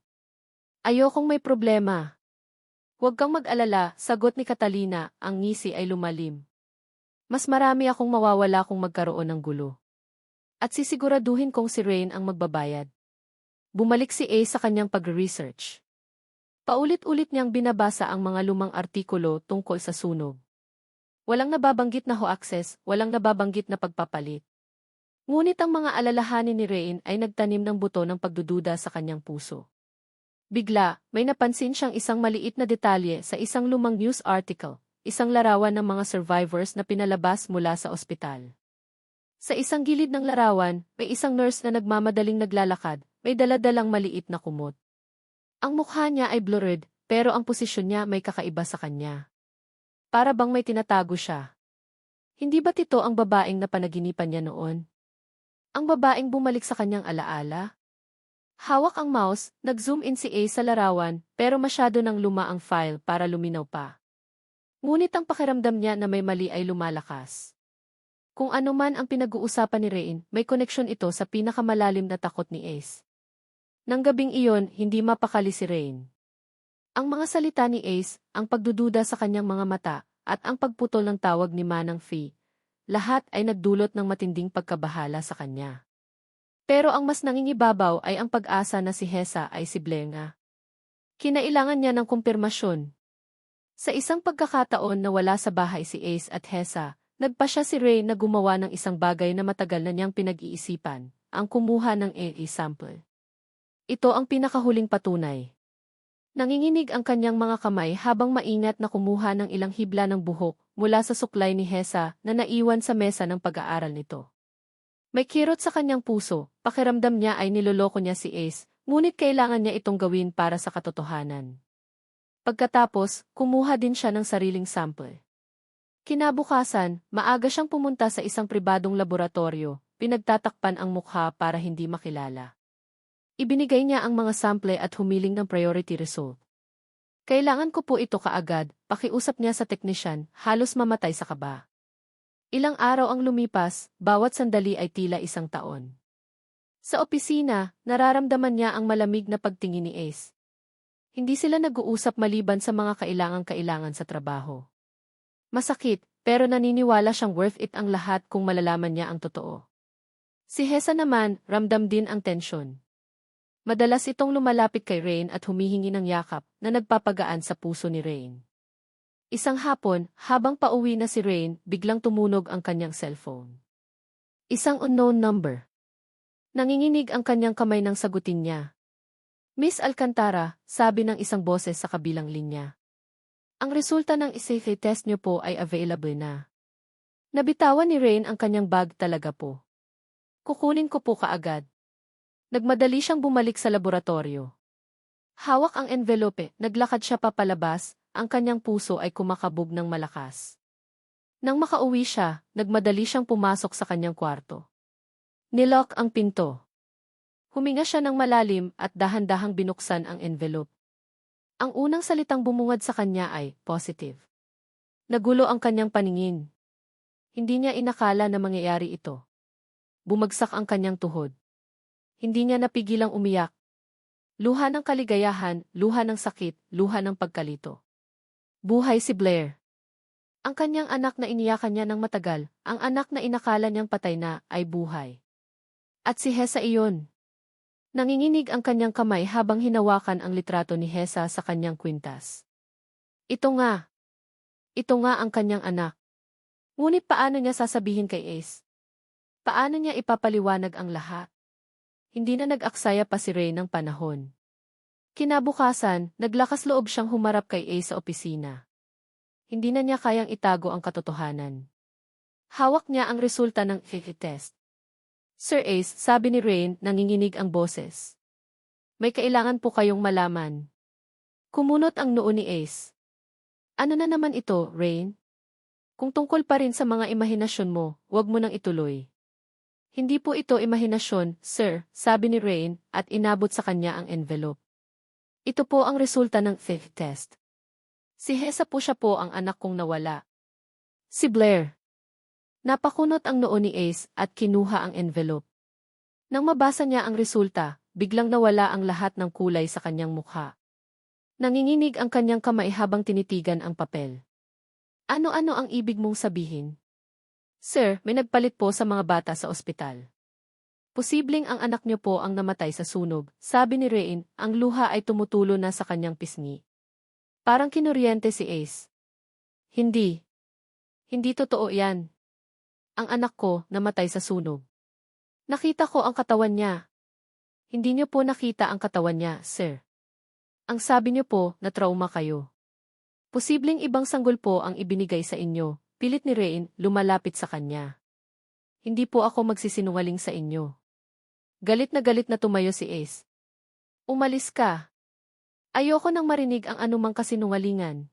Speaker 1: Ayokong may problema. Huwag kang mag-alala, sagot ni Catalina, ang ngisi ay lumalim. Mas marami akong mawawala kung magkaroon ng gulo. At sisiguraduhin kong si Rain ang magbabayad. Bumalik si Ace sa kanyang pag-research. Paulit-ulit niyang binabasa ang mga lumang artikulo tungkol sa sunog. Walang nababanggit na hoaxes, walang nababanggit na pagpapalit. Ngunit ang mga alalahanin ni Rain ay nagtanim ng buto ng pagdududa sa kanyang puso. Bigla, may napansin siyang isang maliit na detalye sa isang lumang news article, isang larawan ng mga survivors na pinalabas mula sa ospital. Sa isang gilid ng larawan, may isang nurse na nagmamadaling naglalakad, may daladalang maliit na kumot. Ang mukha niya ay blurred, pero ang posisyon niya may kakaiba sa kanya. Para bang may tinatago siya. Hindi ba't ito ang babaeng na panaginipan niya noon? Ang babaeng bumalik sa kanyang alaala? Hawak ang mouse, nag-zoom in si Ace sa larawan, pero masyado nang luma ang file para luminaw pa. Ngunit ang pakiramdam niya na may mali ay lumalakas. Kung ano man ang pinag-uusapan ni Rain, may koneksyon ito sa pinakamalalim na takot ni Ace. Nang gabing iyon, hindi mapakali si Rain. Ang mga salita ni Ace, ang pagdududa sa kanyang mga mata, at ang pagputol ng tawag ni Manang Fee, lahat ay nagdulot ng matinding pagkabahala sa kanya. Pero ang mas nangingibabaw ay ang pag-asa na si Hesa ay si Blenga. Kinailangan niya ng kumpirmasyon. Sa isang pagkakataon na wala sa bahay si Ace at Hesa, nagpasya si Ray na gumawa ng isang bagay na matagal na niyang pinag-iisipan, ang kumuha ng AA sample. Ito ang pinakahuling patunay. Nanginginig ang kanyang mga kamay habang maingat na kumuha ng ilang hibla ng buhok mula sa suklay ni Hesa na naiwan sa mesa ng pag-aaral nito. May kirot sa kanyang puso, pakiramdam niya ay niloloko niya si Ace, ngunit kailangan niya itong gawin para sa katotohanan. Pagkatapos, kumuha din siya ng sariling sample. Kinabukasan, maaga siyang pumunta sa isang pribadong laboratorio, pinagtatakpan ang mukha para hindi makilala. Ibinigay niya ang mga sample at humiling ng priority result. Kailangan ko po ito kaagad, pakiusap niya sa teknisyan, halos mamatay sa kaba. Ilang araw ang lumipas, bawat sandali ay tila isang taon. Sa opisina, nararamdaman niya ang malamig na pagtingin ni Ace. Hindi sila nag-uusap maliban sa mga kailangan sa trabaho. Masakit, pero naniniwala siyang worth it ang lahat kung malalaman niya ang totoo. Si Hesa naman, ramdam din ang tensyon. Madalas itong lumalapit kay Rain at humihingi ng yakap na nagpapagaan sa puso ni Rain. Isang hapon, habang pauwi na si Rain, biglang tumunog ang kanyang cellphone. Isang unknown number. Nanginginig ang kanyang kamay nang sagutin niya. Miss Alcantara, sabi ng isang boses sa kabilang linya. Ang resulta ng SAT test niyo po ay available na. Nabitawan ni Rain ang kanyang bag talaga po. Kukunin ko po kaagad. Nagmadali siyang bumalik sa laboratorio. Hawak ang envelope, naglakad siya papalabas, ang kanyang puso ay kumakabog ng malakas. Nang makauwi siya, nagmadali siyang pumasok sa kanyang kwarto. Nilock ang pinto. Huminga siya ng malalim at dahan-dahang binuksan ang envelope. Ang unang salitang bumungad sa kanya ay positive. Nagulo ang kanyang paningin. Hindi niya inakala na mangyayari ito. Bumagsak ang kanyang tuhod. Hindi niya napigilang umiyak. Luha ng kaligayahan, luha ng sakit, luha ng pagkalito. Buhay si Blair. Ang kanyang anak na iniyakan niya ng matagal, ang anak na inakala niyang patay na, ay buhay. At si Hesa iyon. Nanginginig ang kanyang kamay habang hinawakan ang litrato ni Hesa sa kanyang kwintas. Ito nga. Ito nga ang kanyang anak. Ngunit paano niya sasabihin kay Ace? Paano niya ipapaliwanag ang lahat? Hindi na nag-aksaya pa si Ray ng panahon. Kinabukasan, naglakas loob siyang humarap kay Ace sa opisina. Hindi na niya kayang itago ang katotohanan. Hawak niya ang resulta ng SAT test. Sir Ace, sabi ni Rain, nanginginig ang boses. May kailangan po kayong malaman. Kumunot ang noo ni Ace. Ano na naman ito, Rain? Kung tungkol pa rin sa mga imahinasyon mo, huwag mo nang ituloy. Hindi po ito imahinasyon, sir, sabi ni Rain, at inabot sa kanya ang envelope. Ito po ang resulta ng SAT test. Si Hesa po siya po ang anak kong nawala. Si Blair. Napakunot ang noo ni Ace at kinuha ang envelope. Nang mabasa niya ang resulta, biglang nawala ang lahat ng kulay sa kanyang mukha. Nanginginig ang kanyang kamay habang tinitigan ang papel. Ano-ano ang ibig mong sabihin? Sir, may nagpalit po sa mga bata sa ospital. Posibleng ang anak niyo po ang namatay sa sunog, sabi ni Rain, ang luha ay tumutulo na sa kanyang pisngi. Parang kinuryente si Ace. Hindi. Hindi totoo yan. Ang anak ko namatay sa sunog. Nakita ko ang katawan niya. Hindi niyo po nakita ang katawan niya, sir. Ang sabi niyo po, na trauma kayo. Posibleng ibang sanggol po ang ibinigay sa inyo. Pilit ni Rain, lumalapit sa kanya. Hindi po ako magsisinungaling sa inyo. Galit na tumayo si Ace. Umalis ka. Ayoko nang marinig ang anumang kasinungalingan.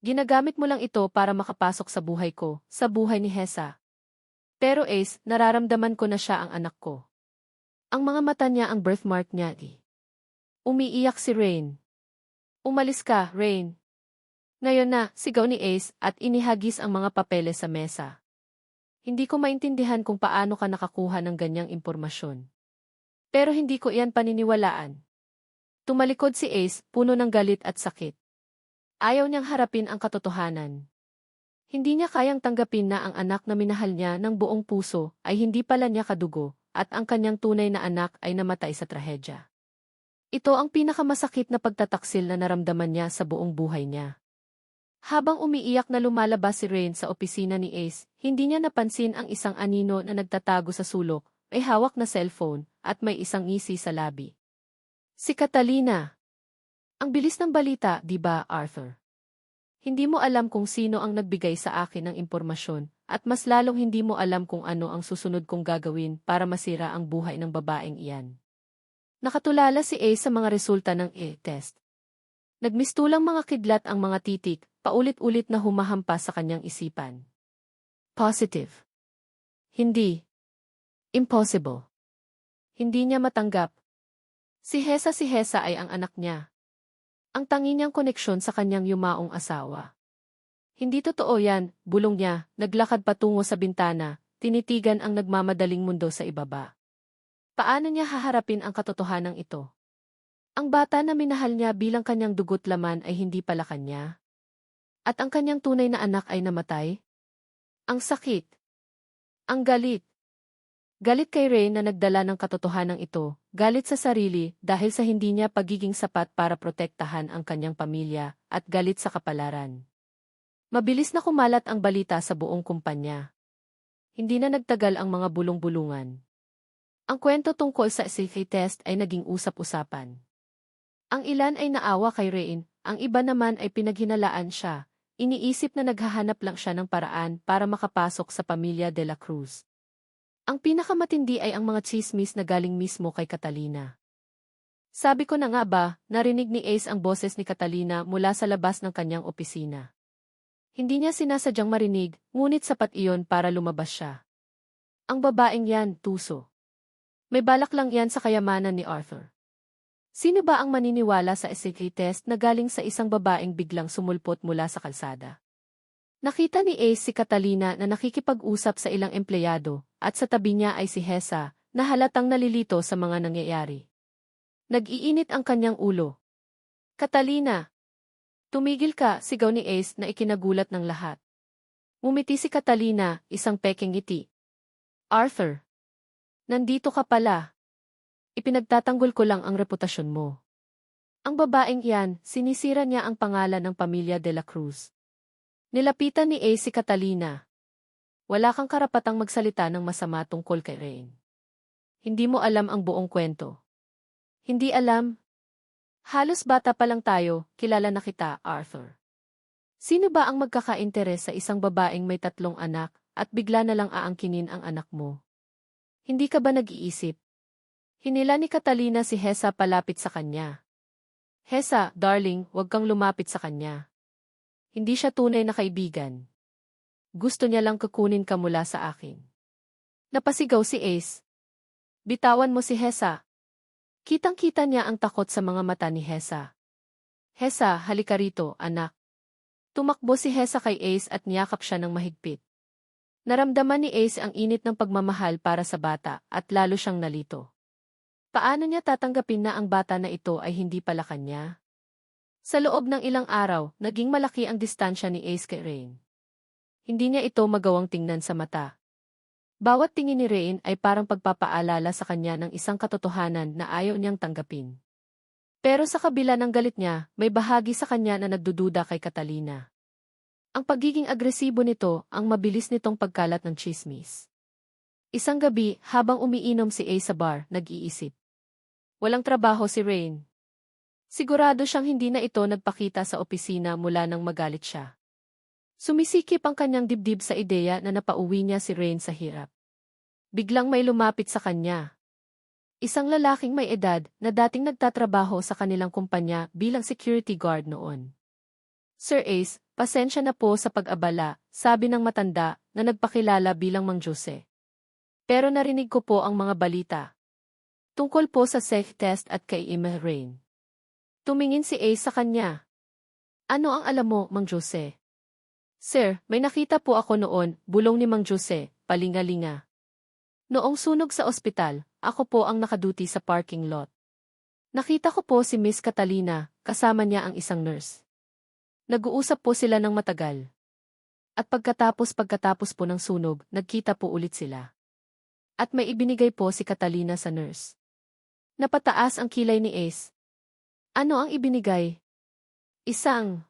Speaker 1: Ginagamit mo lang ito para makapasok sa buhay ko, sa buhay ni Hesa. Pero Ace, nararamdaman ko na siya ang anak ko. Ang mga mata niya ang birthmark niya. Umiiyak si Rain. Umalis ka, Rain. Ngayon na, sigaw ni Ace at inihagis ang mga papeles sa mesa. Hindi ko maintindihan kung paano ka nakakuha ng ganyang impormasyon. Pero hindi ko iyan paniniwalaan. Tumalikod si Ace, puno ng galit at sakit. Ayaw niyang harapin ang katotohanan. Hindi niya kayang tanggapin na ang anak na minahal niya ng buong puso ay hindi pala niya kadugo at ang kanyang tunay na anak ay namatay sa trahedya. Ito ang pinakamasakit na pagtataksil na naramdaman niya sa buong buhay niya. Habang umiiyak na lumalabas si Rain sa opisina ni Ace, hindi niya napansin ang isang anino na nagtatago sa sulok, may hawak na cellphone, at may isang ngisi sa labi. Si Catalina. Ang bilis ng balita, di ba, Arthur? Hindi mo alam kung sino ang nagbigay sa akin ng impormasyon, at mas lalong hindi mo alam kung ano ang susunod kong gagawin para masira ang buhay ng babaeng iyan. Nakatulala si Ace sa mga resulta ng E-test. Nagmistulang mga kidlat ang mga titik, paulit-ulit na humahampas sa kanyang isipan. Positive. Hindi. Impossible. Hindi niya matanggap. Si Hesa ay ang anak niya. Ang tangi niyang koneksyon sa kanyang yumaong asawa. Hindi totoo yan, bulong niya, naglakad patungo sa bintana, tinitigan ang nagmamadaling mundo sa ibaba. Paano niya haharapin ang katotohanan ito? Ang bata na minahal niya bilang kanyang dugo't laman ay hindi pala kanya. At ang kanyang tunay na anak ay namatay? Ang sakit. Ang galit. Galit kay Rain na nagdala ng katotohanan ito, galit sa sarili dahil sa hindi niya pagiging sapat para protektahan ang kanyang pamilya, at galit sa kapalaran. Mabilis na kumalat ang balita sa buong kumpanya. Hindi na nagtagal ang mga bulong-bulungan. Ang kwento tungkol sa SAT test ay naging usap-usapan. Ang ilan ay naawa kay Rain, ang iba naman ay pinaghinalaan siya, iniisip na naghahanap lang siya ng paraan para makapasok sa pamilya de la Cruz. Ang pinakamatindi ay ang mga tsismis na galing mismo kay Catalina. Sabi ko na nga ba, narinig ni Ace ang boses ni Catalina mula sa labas ng kanyang opisina. Hindi niya sinasadyang marinig, ngunit sapat iyon para lumabas siya. Ang babaeng yan, tuso. May balak lang yan sa kayamanan ni Arthur. Sino ba ang maniniwala sa SAT test na galing sa isang babaeng biglang sumulpot mula sa kalsada? Nakita ni Ace si Catalina na nakikipag-usap sa ilang empleyado, at sa tabi niya ay si Hesa, na halatang nalilito sa mga nangyayari. Nag-iinit ang kanyang ulo. Catalina! Tumigil ka, sigaw ni Ace na ikinagulat ng lahat. Ngumiti si Catalina, isang peking ngiti. Arthur! Nandito ka pala. Ipinagtatanggol ko lang ang reputasyon mo. Ang babaeng iyan, sinisira niya ang pangalan ng pamilya de la Cruz. Nilapitan ni Ace si Catalina. Wala kang karapatang magsalita ng masama tungkol kay Rain. Hindi mo alam ang buong kwento. Hindi alam? Halos bata pa lang tayo, kilala na kita, Arthur. Sino ba ang magkakainteres sa isang babaeng may 3 anak, at bigla na lang aangkinin ang anak mo? Hindi ka ba nag-iisip? Hinila ni Catalina si Hesa palapit sa kanya. Hesa, darling, huwag kang lumapit sa kanya. Hindi siya tunay na kaibigan. Gusto niya lang kukunin ka mula sa akin. Napasigaw si Ace. Bitawan mo si Hesa. Kitang-kita niya ang takot sa mga mata ni Hesa. Hesa, halika rito, anak. Tumakbo si Hesa kay Ace at niyakap siya ng mahigpit. Naramdaman ni Ace ang init ng pagmamahal para sa bata at lalo siyang nalito. Paano niya tatanggapin na ang bata na ito ay hindi pala kanya? Sa loob ng ilang araw, naging malaki ang distansya ni Ace kay Rain. Hindi niya ito magawang tingnan sa mata. Bawat tingin ni Rain ay parang pagpapaalala sa kanya ng isang katotohanan na ayaw niyang tanggapin. Pero sa kabila ng galit niya, may bahagi sa kanya na nagdududa kay Catalina. Ang pagiging agresibo nito, ang mabilis nitong pagkalat ng tsismis. Isang gabi, habang umiinom si Ace sa bar, nag-iisip. Walang trabaho si Rain. Sigurado siyang hindi na ito nagpakita sa opisina mula nang magalit siya. Sumisikip ang kanyang dibdib sa ideya na napauwi niya si Rain sa hirap. Biglang may lumapit sa kanya. Isang lalaking may edad na dating nagtatrabaho sa kanilang kumpanya bilang security guard noon. Sir Ace, pasensya na po sa pag-abala, sabi ng matanda na nagpakilala bilang Mang Jose. Pero narinig ko po ang mga balita. Tungkol po sa SAT test at kay Rain. Tumingin si Ace sa kanya. Ano ang alam mo, Mang Jose? Sir, may nakita po ako noon, bulong ni Mang Jose, palingalinga. Noong sunog sa ospital, ako po ang nakaduty sa parking lot. Nakita ko po si Miss Catalina, kasama niya ang isang nurse. Nag-uusap po sila ng matagal. At pagkatapos po ng sunog, nagkita po ulit sila. At may ibinigay po si Catalina sa nurse. Napataas ang kilay ni Ace. Ano ang ibinigay? Isang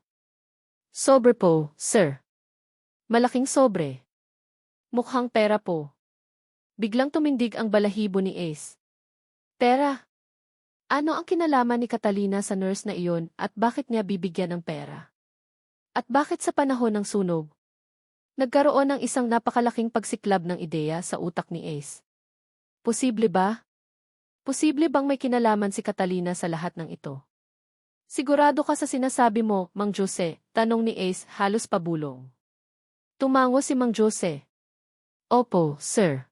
Speaker 1: sobre po, sir. Malaking sobre. Mukhang pera po. Biglang tumindig ang balahibo ni Ace. Pera? Ano ang kinalaman ni Catalina sa nurse na iyon at bakit niya bibigyan ng pera? At bakit sa panahon ng sunog? Nagkaroon ng isang napakalaking pagsiklab ng ideya sa utak ni Ace. Posible ba? Posible bang may kinalaman si Catalina sa lahat ng ito? Sigurado ka sa sinasabi mo, Mang Jose? Tanong ni Ace halos pabulong. Tumango si Mang Jose. Opo, sir.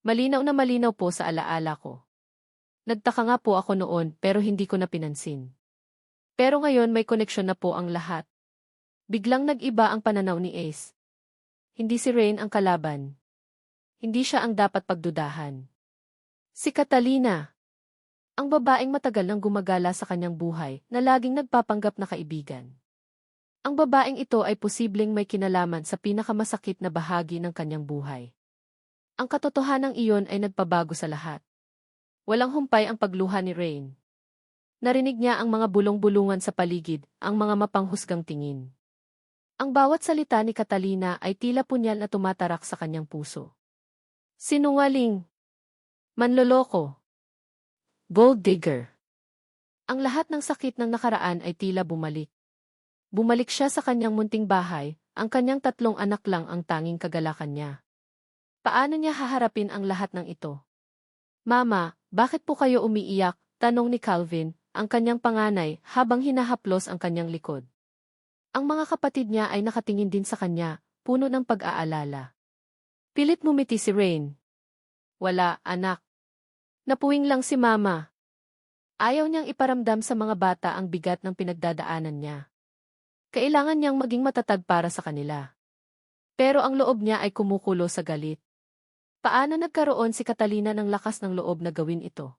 Speaker 1: Malinaw na malinaw po sa alaala ko. Nagtaka nga po ako noon pero hindi ko na pinansin. Pero ngayon may koneksyon na po ang lahat. Biglang nag-iba ang pananaw ni Ace. Hindi si Rain ang kalaban. Hindi siya ang dapat pagdudahan. Si Catalina. Ang babaeng matagal nang gumagala sa kanyang buhay na laging nagpapanggap na kaibigan. Ang babaeng ito ay posibleng may kinalaman sa pinakamasakit na bahagi ng kanyang buhay. Ang katotohanang iyon ay nagpabago sa lahat. Walang humpay ang pagluha ni Rain. Narinig niya ang mga bulong-bulungan sa paligid, ang mga mapanghusgang tingin. Ang bawat salita ni Catalina ay tila punyal na tumatarak sa kanyang puso. Sinungaling. Manloloko. Gold digger. Ang lahat ng sakit ng nakaraan ay tila bumalik. Bumalik siya sa kanyang munting bahay, ang kanyang 3 anak lang ang tanging kagalakan niya. Paano niya haharapin ang lahat ng ito? Mama, bakit po kayo umiiyak? Tanong ni Calvin, ang kanyang panganay, habang hinahaplos ang kanyang likod. Ang mga kapatid niya ay nakatingin din sa kanya, puno ng pag-aalala. Pilit ngumiti si Rain. Wala, anak. Napuwing lang si Mama. Ayaw niyang iparamdam sa mga bata ang bigat ng pinagdadaanan niya. Kailangan niyang maging matatag para sa kanila. Pero ang loob niya ay kumukulo sa galit. Paano nagkaroon si Catalina ng lakas ng loob na gawin ito?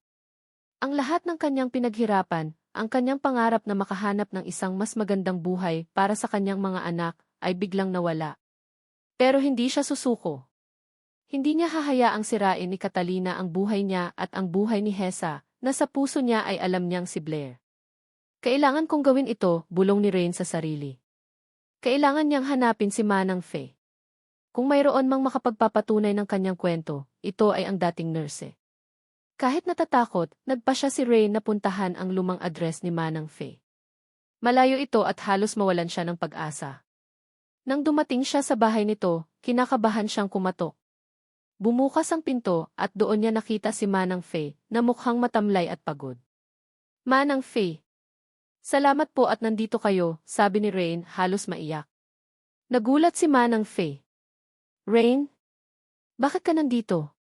Speaker 1: Ang lahat ng kanyang pinaghirapan, ang kanyang pangarap na makahanap ng isang mas magandang buhay para sa kanyang mga anak, ay biglang nawala. Pero hindi siya susuko. Hindi niya hahayaang sirain ni Catalina ang buhay niya at ang buhay ni Hesa, na sa puso niya ay alam niyang si Blair. Kailangan kong gawin ito, bulong ni Rain sa sarili. Kailangan niyang hanapin si Manang Faye. Kung mayroon mang makapagpapatunay ng kanyang kwento, ito ay ang dating nurse. Kahit natatakot, nagpa siya si Rain na puntahan ang lumang address ni Manang Faye. Malayo ito at halos mawalan siya ng pag-asa. Nang dumating siya sa bahay nito, kinakabahan siyang kumatok. Bumukas ang pinto at doon niya nakita si Manang Faye na mukhang matamlay at pagod. Manang Faye. Salamat po at nandito kayo, sabi ni Rain halos maiyak. Nagulat si Manang Faye. Rain? Bakit ka nandito?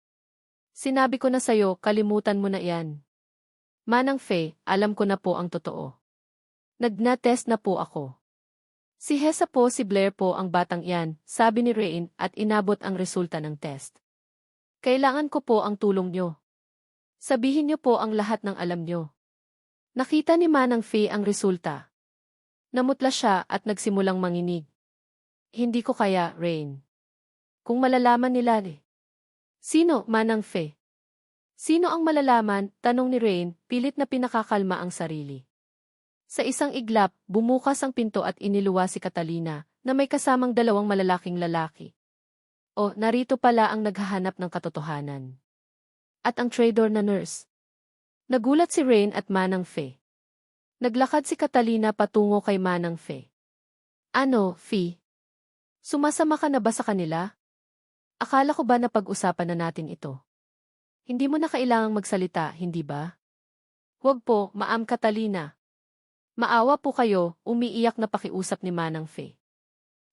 Speaker 1: Sinabi ko na sayo, kalimutan mo na iyan. Manang Faye, alam ko na po ang totoo. Nagna-test na po ako. Si Hesa po, si Blair po ang batang iyan, sabi ni Rain at inabot ang resulta ng test. Kailangan ko po ang tulong nyo. Sabihin nyo po ang lahat ng alam nyo. Nakita ni Manang Faye ang resulta. Namutla siya at nagsimulang manginig. Hindi ko kaya, Rain. Kung malalaman nila Sino, Manang Faye? Sino ang malalaman? Tanong ni Rain, pilit na pinakakalma ang sarili. Sa isang iglap, bumukas ang pinto at iniluwa si Catalina, na may kasamang 2 malalaking lalaki. O, narito pala ang naghahanap ng katotohanan. At ang traitor na nurse. Nagulat si Rain at Manang Faye. Naglakad si Catalina patungo kay Manang Faye. Ano, Faye? Sumasama ka na ba sa kanila? Akala ko ba na pag-usapan na natin ito? Hindi mo na kailangang magsalita, hindi ba? Huwag po, Ma'am Catalina. Maawa po kayo, umiiyak na pakiusap ni Manang Faye.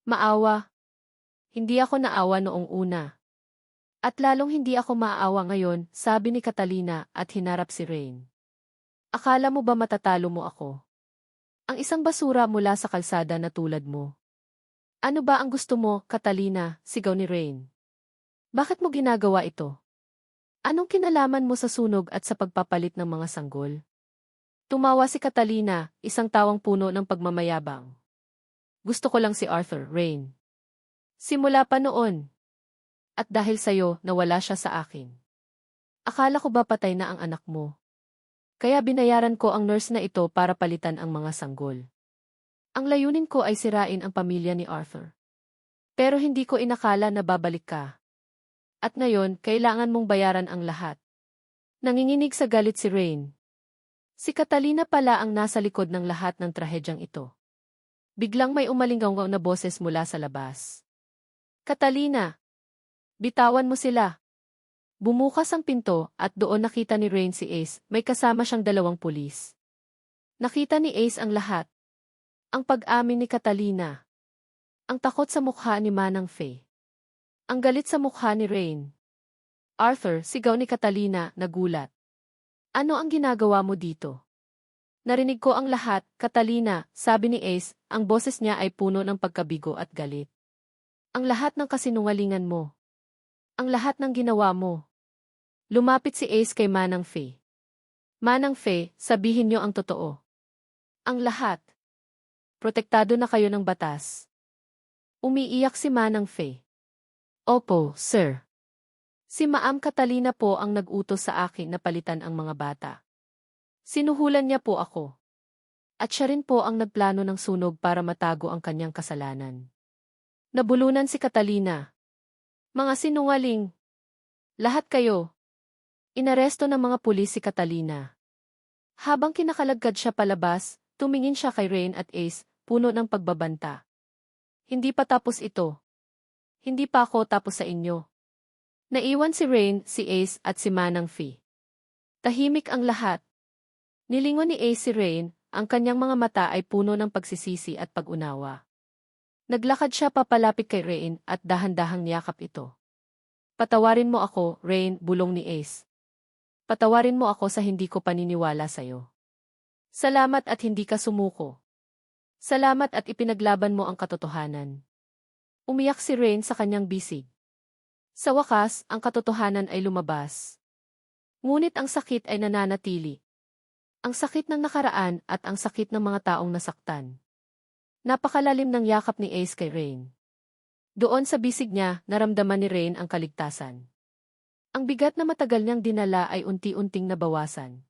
Speaker 1: Maawa? Hindi ako naawa noong una. At lalong hindi ako maaawa ngayon, sabi ni Catalina at hinarap si Rain. Akala mo ba matatalo mo ako? Ang isang basura mula sa kalsada na tulad mo. Ano ba ang gusto mo, Catalina? Sigaw ni Rain. Bakit mo ginagawa ito? Anong kinalaman mo sa sunog at sa pagpapalit ng mga sanggol? Tumawa si Catalina, isang tawang puno ng pagmamayabang. Gusto ko lang si Arthur, Rain. Simula pa noon. At dahil sa'yo, nawala siya sa akin. Akala ko ba patay na ang anak mo? Kaya binayaran ko ang nurse na ito para palitan ang mga sanggol. Ang layunin ko ay sirain ang pamilya ni Arthur. Pero hindi ko inakala na babalik ka. At ngayon, kailangan mong bayaran ang lahat. Nanginginig sa galit si Rain. Si Catalina pala ang nasa likod ng lahat ng trahedyang ito. Biglang may umalingaw na boses mula sa labas. Catalina! Bitawan mo sila! Bumukas ang pinto at doon nakita ni Rain si Ace, may kasama siyang 2 pulis. Nakita ni Ace ang lahat. Ang pag-amin ni Catalina. Ang takot sa mukha ni Manang Faye. Ang galit sa mukha ni Rain. Arthur, sigaw ni Catalina, nagulat. Ano ang ginagawa mo dito? Narinig ko ang lahat, Catalina, sabi ni Ace, ang boses niya ay puno ng pagkabigo at galit. Ang lahat ng kasinungalingan mo. Ang lahat ng ginawa mo. Lumapit si Ace kay Manang Faye. Manang Faye, sabihin niyo ang totoo. Ang lahat. Protektado na kayo ng batas. Umiiyak si Manang Faye. Opo, sir. Si Ma'am Catalina po ang nag-utos sa akin na palitan ang mga bata. Sinuhulan niya po ako. At siya rin po ang nagplano ng sunog para matago ang kanyang kasalanan. Nabulunan si Catalina. Mga sinungaling. Lahat kayo. Inaresto ng mga pulis si Catalina. Habang kinakalagad siya palabas, tumingin siya kay Rain at Ace, puno ng pagbabanta. Hindi pa tapos ito. Hindi pa ako tapos sa inyo. Naiwan si Rain, si Ace at si Manang Faye. Tahimik ang lahat. Nilingon ni Ace si Rain, ang kanyang mga mata ay puno ng pagsisisi at pag-unawa. Naglakad siya papalapit kay Rain at dahan-dahang niyakap ito. Patawarin mo ako, Rain, bulong ni Ace. Patawarin mo ako sa hindi ko paniniwala sa'yo. Salamat at hindi ka sumuko. Salamat at ipinaglaban mo ang katotohanan. Umiyak si Rain sa kanyang bisig. Sa wakas, ang katotohanan ay lumabas. Ngunit ang sakit ay nananatili. Ang sakit ng nakaraan at ang sakit ng mga taong nasaktan. Napakalalim ng yakap ni Ace kay Rain. Doon sa bisig niya, naramdaman ni Rain ang kaligtasan. Ang bigat na matagal niyang dinala ay unti-unting nabawasan.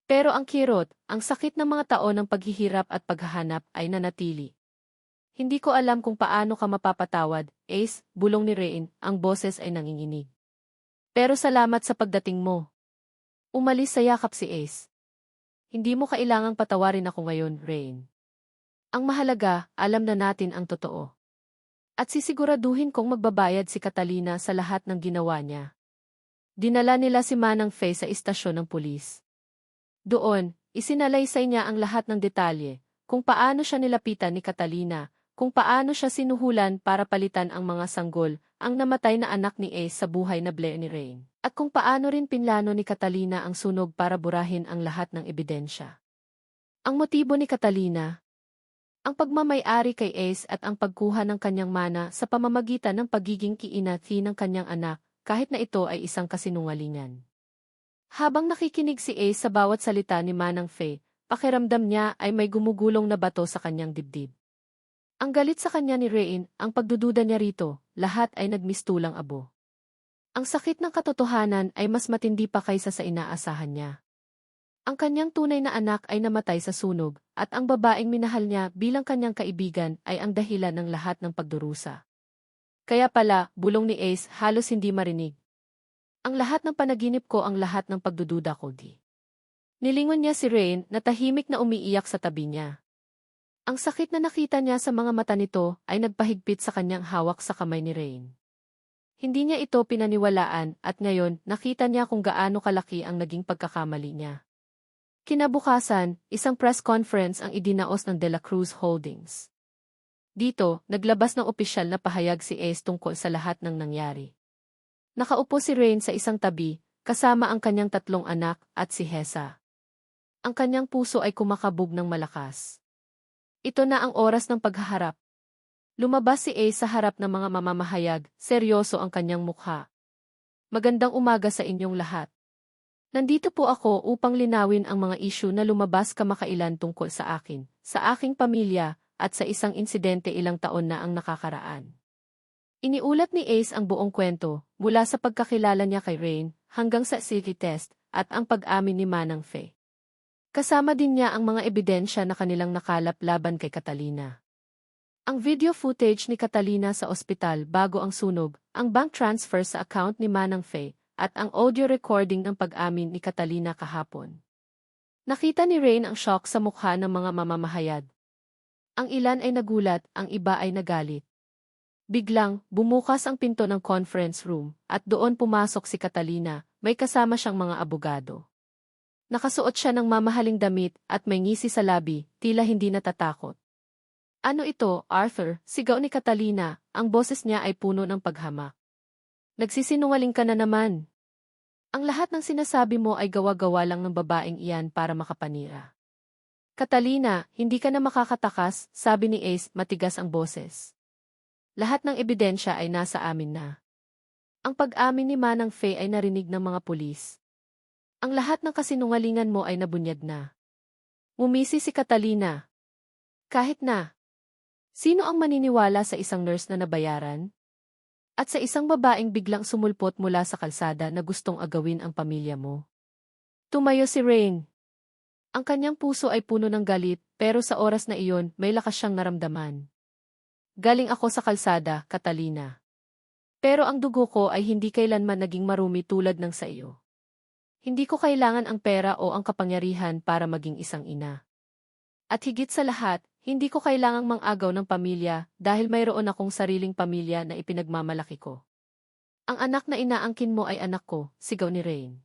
Speaker 1: Pero ang kirot, ang sakit ng mga taon ng paghihirap at paghahanap ay nanatili. Hindi ko alam kung paano ka mapapatawad, Ace, bulong ni Rain, ang boses ay nanginginig. Pero salamat sa pagdating mo. Umalis sa yakap si Ace. Hindi mo kailangang patawarin ako ngayon, Rain. Ang mahalaga, alam na natin ang totoo. At sisiguraduhin kong magbabayad si Catalina sa lahat ng ginawa niya. Dinala nila si Manang Faye sa istasyon ng pulis. Doon, isinalaysay niya ang lahat ng detalye, kung paano siya nilapitan ni Catalina, kung paano siya sinuhulan para palitan ang mga sanggol, ang namatay na anak ni Ace sa buhay na Blair ni Rain, at kung paano rin pinlano ni Catalina ang sunog para burahin ang lahat ng ebidensya. Ang motibo ni Catalina, ang pagmamay-ari kay Ace at ang pagkuha ng kanyang mana sa pamamagitan ng pagiging kiinati ng kanyang anak, kahit na ito ay isang kasinungalingan. Habang nakikinig si Ace sa bawat salita ni Manang Faye, pakiramdam niya ay may gumugulong na bato sa kanyang dibdib. Ang galit sa kanya ni Rain, ang pagdududa niya rito, lahat ay nagmistulang abo. Ang sakit ng katotohanan ay mas matindi pa kaysa sa inaasahan niya. Ang kanyang tunay na anak ay namatay sa sunog, at ang babaeng minahal niya bilang kanyang kaibigan ay ang dahilan ng lahat ng pagdurusa. Kaya pala, bulong ni Ace, halos hindi marinig. Ang lahat ng panaginip ko, ang lahat ng pagdududa ko di. Nilingon niya si Rain na tahimik na umiiyak sa tabi niya. Ang sakit na nakita niya sa mga mata nito ay nagpahigpit sa kanyang hawak sa kamay ni Rain. Hindi niya ito pinaniwalaan at ngayon nakita niya kung gaano kalaki ang naging pagkakamali niya. Kinabukasan, isang press conference ang idinaos ng De La Cruz Holdings. Dito, naglabas ng opisyal na pahayag si Ace tungkol sa lahat ng nangyari. Nakaupo si Rain sa isang tabi, kasama ang kanyang 3 anak at si Hesa. Ang kanyang puso ay kumakabog ng malakas. Ito na ang oras ng paghaharap. Lumabas si Ace sa harap ng mga mamamahayag, seryoso ang kanyang mukha. Magandang umaga sa inyong lahat. Nandito po ako upang linawin ang mga isyu na lumabas kamakailan tungkol sa akin, sa aking pamilya, at sa isang insidente ilang taon na ang nakakaraan. Iniulat ni Ace ang buong kwento, mula sa pagkakilala niya kay Rain, hanggang sa city test, at ang pag-amin ni Manang Faye. Kasama din niya ang mga ebidensya na kanilang nakalap laban kay Catalina. Ang video footage ni Catalina sa ospital bago ang sunog, ang bank transfer sa account ni Manang Faye, at ang audio recording ng pag-amin ni Catalina kahapon. Nakita ni Rain ang shock sa mukha ng mga mamamahayag. Ang ilan ay nagulat, ang iba ay nagalit. Biglang, bumukas ang pinto ng conference room, at doon pumasok si Catalina, may kasama siyang mga abogado. Nakasuot siya ng mamahaling damit at may ngisi sa labi, tila hindi natatakot. Ano ito, Arthur? Sigaw ni Catalina, ang boses niya ay puno ng paghamak. Nagsisinungaling ka na naman. Ang lahat ng sinasabi mo ay gawa-gawa lang ng babaeng iyan para makapanira. Catalina, hindi ka na makakatakas, sabi ni Ace, matigas ang boses. Lahat ng ebidensya ay nasa amin na. Ang pag-amin ni Manang Faye ay narinig ng mga pulis. Ang lahat ng kasinungalingan mo ay nabunyag na. Ngumisi si Catalina. Kahit na. Sino ang maniniwala sa isang nurse na nabayaran? At sa isang babaeng biglang sumulpot mula sa kalsada na gustong agawin ang pamilya mo? Tumayo si Rain. Ang kanyang puso ay puno ng galit, pero sa oras na iyon, may lakas siyang naramdaman. Galing ako sa kalsada, Catalina. Pero ang dugo ko ay hindi kailanman naging marumi tulad ng sa iyo. Hindi ko kailangan ang pera o ang kapangyarihan para maging isang ina. At higit sa lahat, hindi ko kailangang mang-agaw ng pamilya dahil mayroon akong sariling pamilya na ipinagmamalaki ko. Ang anak na inaangkin mo ay anak ko, sigaw ni Rain.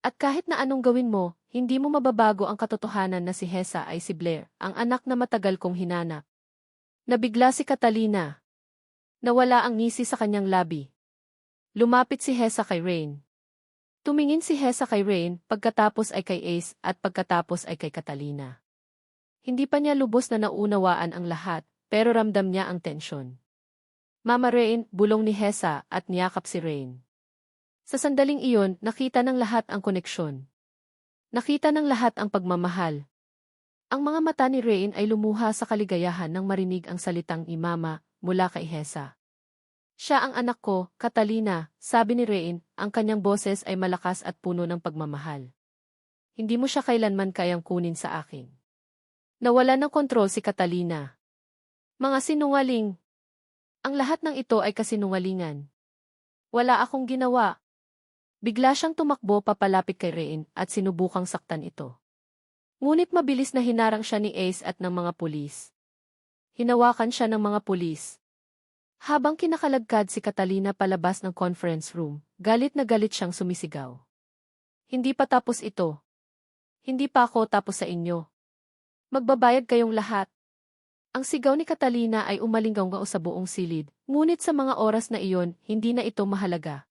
Speaker 1: At kahit na anong gawin mo, hindi mo mababago ang katotohanan na si Hesa ay si Blair, ang anak na matagal kong hinanap. Nabigla si Catalina. Nawala ang ngisi sa kanyang labi. Lumapit si Hesa kay Rain. Tumingin si Hesa kay Rain, pagkatapos ay kay Ace at pagkatapos ay kay Catalina. Hindi pa niya lubos na naunawaan ang lahat, pero ramdam niya ang tensyon. Mama Rain, bulong ni Hesa at niyakap si Rain. Sa sandaling iyon, nakita ng lahat ang koneksyon. Nakita ng lahat ang pagmamahal. Ang mga mata ni Rain ay lumuha sa kaligayahan nang marinig ang salitang imama mula kay Hesa. Siya ang anak ko, Catalina, sabi ni Rain, ang kanyang boses ay malakas at puno ng pagmamahal. Hindi mo siya kailanman kayang kunin sa akin. Nawala ng kontrol si Catalina. Mga sinungaling. Ang lahat ng ito ay kasinungalingan. Wala akong ginawa. Bigla siyang tumakbo papalapit kay Rain at sinubukang saktan ito. Ngunit mabilis na hinarang siya ni Ace at ng mga pulis. Hinawakan siya ng mga pulis. Habang kinakalagkad si Catalina palabas ng conference room, galit na galit siyang sumisigaw. Hindi pa tapos ito. Hindi pa ako tapos sa inyo. Magbabayad kayong lahat. Ang sigaw ni Catalina ay umalinggaw sa buong silid, ngunit sa mga oras na iyon, hindi na ito mahalaga.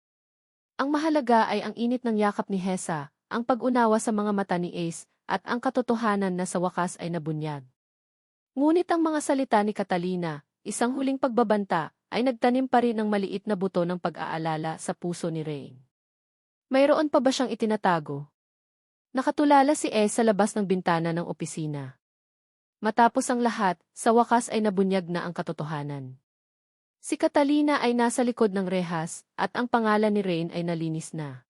Speaker 1: Ang mahalaga ay ang init ng yakap ni Hesa, ang pag-unawa sa mga mata ni Ace, at ang katotohanan na sa wakas ay nabunyag. Ngunit ang mga salita ni Catalina, isang huling pagbabanta, ay nagtanim pa rin ng maliit na buto ng pag-aalala sa puso ni Rain. Mayroon pa ba siyang itinatago? Nakatulala si Ace sa labas ng bintana ng opisina. Matapos ang lahat, sa wakas ay nabunyag na ang katotohanan. Si Catalina ay nasa likod ng rehas, at ang pangalan ni Rain ay nalinis na.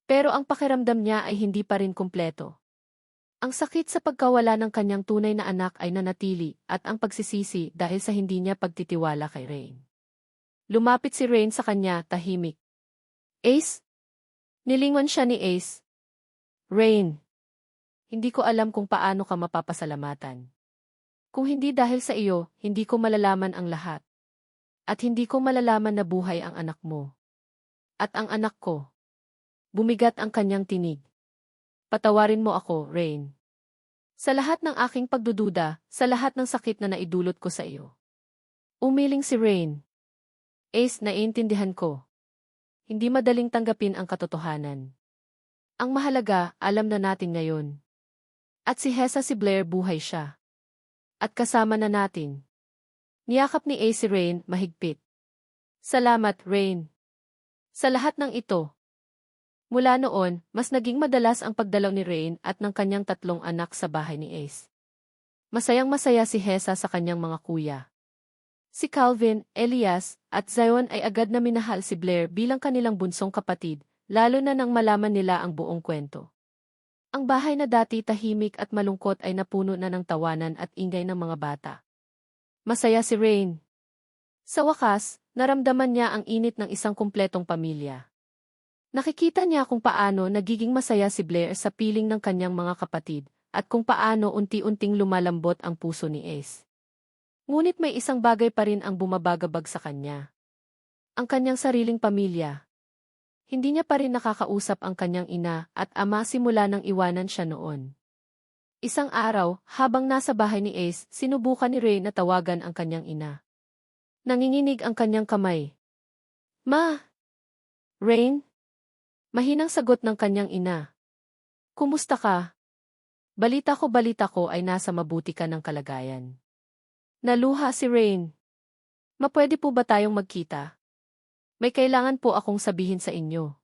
Speaker 1: Pero ang pakiramdam niya ay hindi pa rin kumpleto. Ang sakit sa pagkawala ng kanyang tunay na anak ay nanatili, at ang pagsisisi dahil sa hindi niya pagtitiwala kay Rain. Lumapit si Rain sa kanya, tahimik. Ace? Nilingon siya ni Ace. Rain. Hindi ko alam kung paano ka mapapasalamatan. Kung hindi dahil sa iyo, hindi ko malalaman ang lahat. At hindi ko malalaman na buhay ang anak mo. At ang anak ko. Bumigat ang kanyang tinig. Patawarin mo ako, Rain. Sa lahat ng aking pagdududa, sa lahat ng sakit na naidulot ko sa iyo. Umiling si Rain. Ace, naiintindihan ko. Hindi madaling tanggapin ang katotohanan. Ang mahalaga, alam na natin ngayon. At si Hesa si Blair buhay siya. At kasama na natin. Niyakap ni Ace si Rain, mahigpit. Salamat, Rain. Sa lahat ng ito. Mula noon, mas naging madalas ang pagdalaw ni Rain at ng kanyang 3 anak sa bahay ni Ace. Masayang-masaya si Hesa sa kanyang mga kuya. Si Calvin, Elias, at Zion ay agad na minahal si Blair bilang kanilang bunsong kapatid, lalo na nang malaman nila ang buong kwento. Ang bahay na dati tahimik at malungkot ay napuno na ng tawanan at ingay ng mga bata. Masaya si Rain. Sa wakas, naramdaman niya ang init ng isang kumpletong pamilya. Nakikita niya kung paano nagiging masaya si Blair sa piling ng kanyang mga kapatid, at kung paano unti-unting lumalambot ang puso ni Ace. Ngunit may isang bagay pa rin ang bumabagabag sa kanya. Ang kanyang sariling pamilya. Hindi niya pa rin nakakausap ang kanyang ina at ama simula nang iwanan siya noon. Isang araw, habang nasa bahay ni Ace, sinubukan ni Rain na tawagan ang kanyang ina. Nanginginig ang kanyang kamay. Ma! Rain? Mahinang sagot ng kanyang ina. Kumusta ka? Balita ko ay nasa mabuti ka ng kalagayan. Naluha si Rain. Mapwede po ba tayong magkita? May kailangan po akong sabihin sa inyo.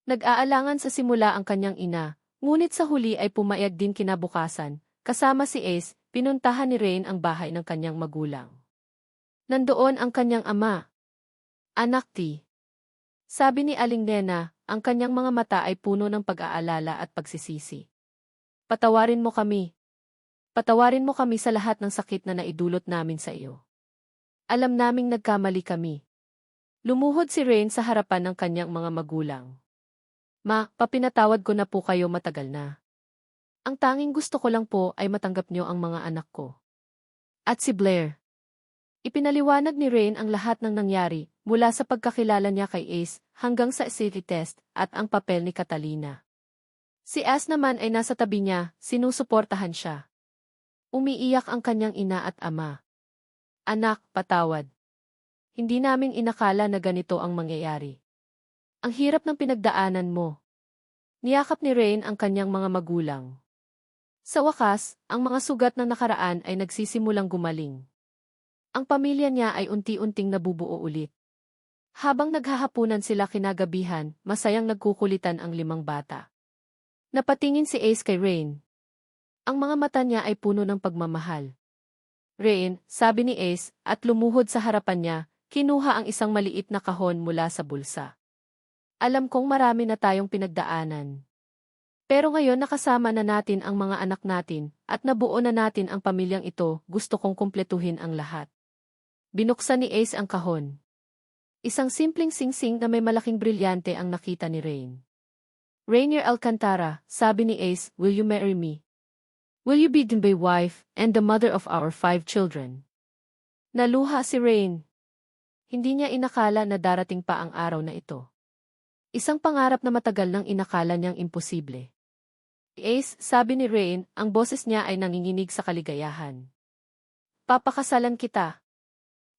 Speaker 1: Nag-aalangan sa simula ang kanyang ina, ngunit sa huli ay pumayag din kinabukasan. Kasama si Ace, pinuntahan ni Rain ang bahay ng kanyang magulang. Nandoon ang kanyang ama. Anak ti. Sabi ni Aling Nena, ang kanyang mga mata ay puno ng pag-aalala at pagsisisi. Patawarin mo kami. Patawarin mo kami sa lahat ng sakit na naidulot namin sa iyo. Alam naming nagkamali kami. Lumuhod si Rain sa harapan ng kanyang mga magulang. Ma, papinatawad ko na po kayo matagal na. Ang tanging gusto ko lang po ay matanggap niyo ang mga anak ko. At si Blair. Ipinaliwanag ni Rain ang lahat ng nangyari, mula sa pagkakilala niya kay Ace, hanggang sa city test, at ang papel ni Catalina. Si Ace naman ay nasa tabi niya, sinusuportahan siya. Umiiyak ang kanyang ina at ama. Anak, patawad. Hindi namin inakala na ganito ang mangyayari. Ang hirap ng pinagdaanan mo. Niyakap ni Rain ang kanyang mga magulang. Sa wakas, ang mga sugat ng nakaraan ay nagsisimulang gumaling. Ang pamilya niya ay unti-unting nabubuo ulit. Habang naghahapunan sila kinagabihan, masayang nagkukulitan ang 5 bata. Napatingin si Ace kay Rain. Ang mga mata niya ay puno ng pagmamahal. Rain, sabi ni Ace, at lumuhod sa harapan niya, kinuha ang isang maliit na kahon mula sa bulsa. Alam kong marami na tayong pinagdaanan. Pero ngayon nakasama na natin ang mga anak natin, at nabuo na natin ang pamilyang ito, gusto kong kumpletuhin ang lahat. Binuksan ni Ace ang kahon. Isang simpleng singsing na may malaking brilyante ang nakita ni Rain. Rainier Alcantara, sabi ni Ace, will you marry me? Will you be my wife, and the mother of our 5 children? Naluha si Rain. Hindi niya inakala na darating pa ang araw na ito. Isang pangarap na matagal nang inakala niyang imposible. Ace, sabi ni Rain, ang boses niya ay nanginginig sa kaligayahan. Papakasalan kita.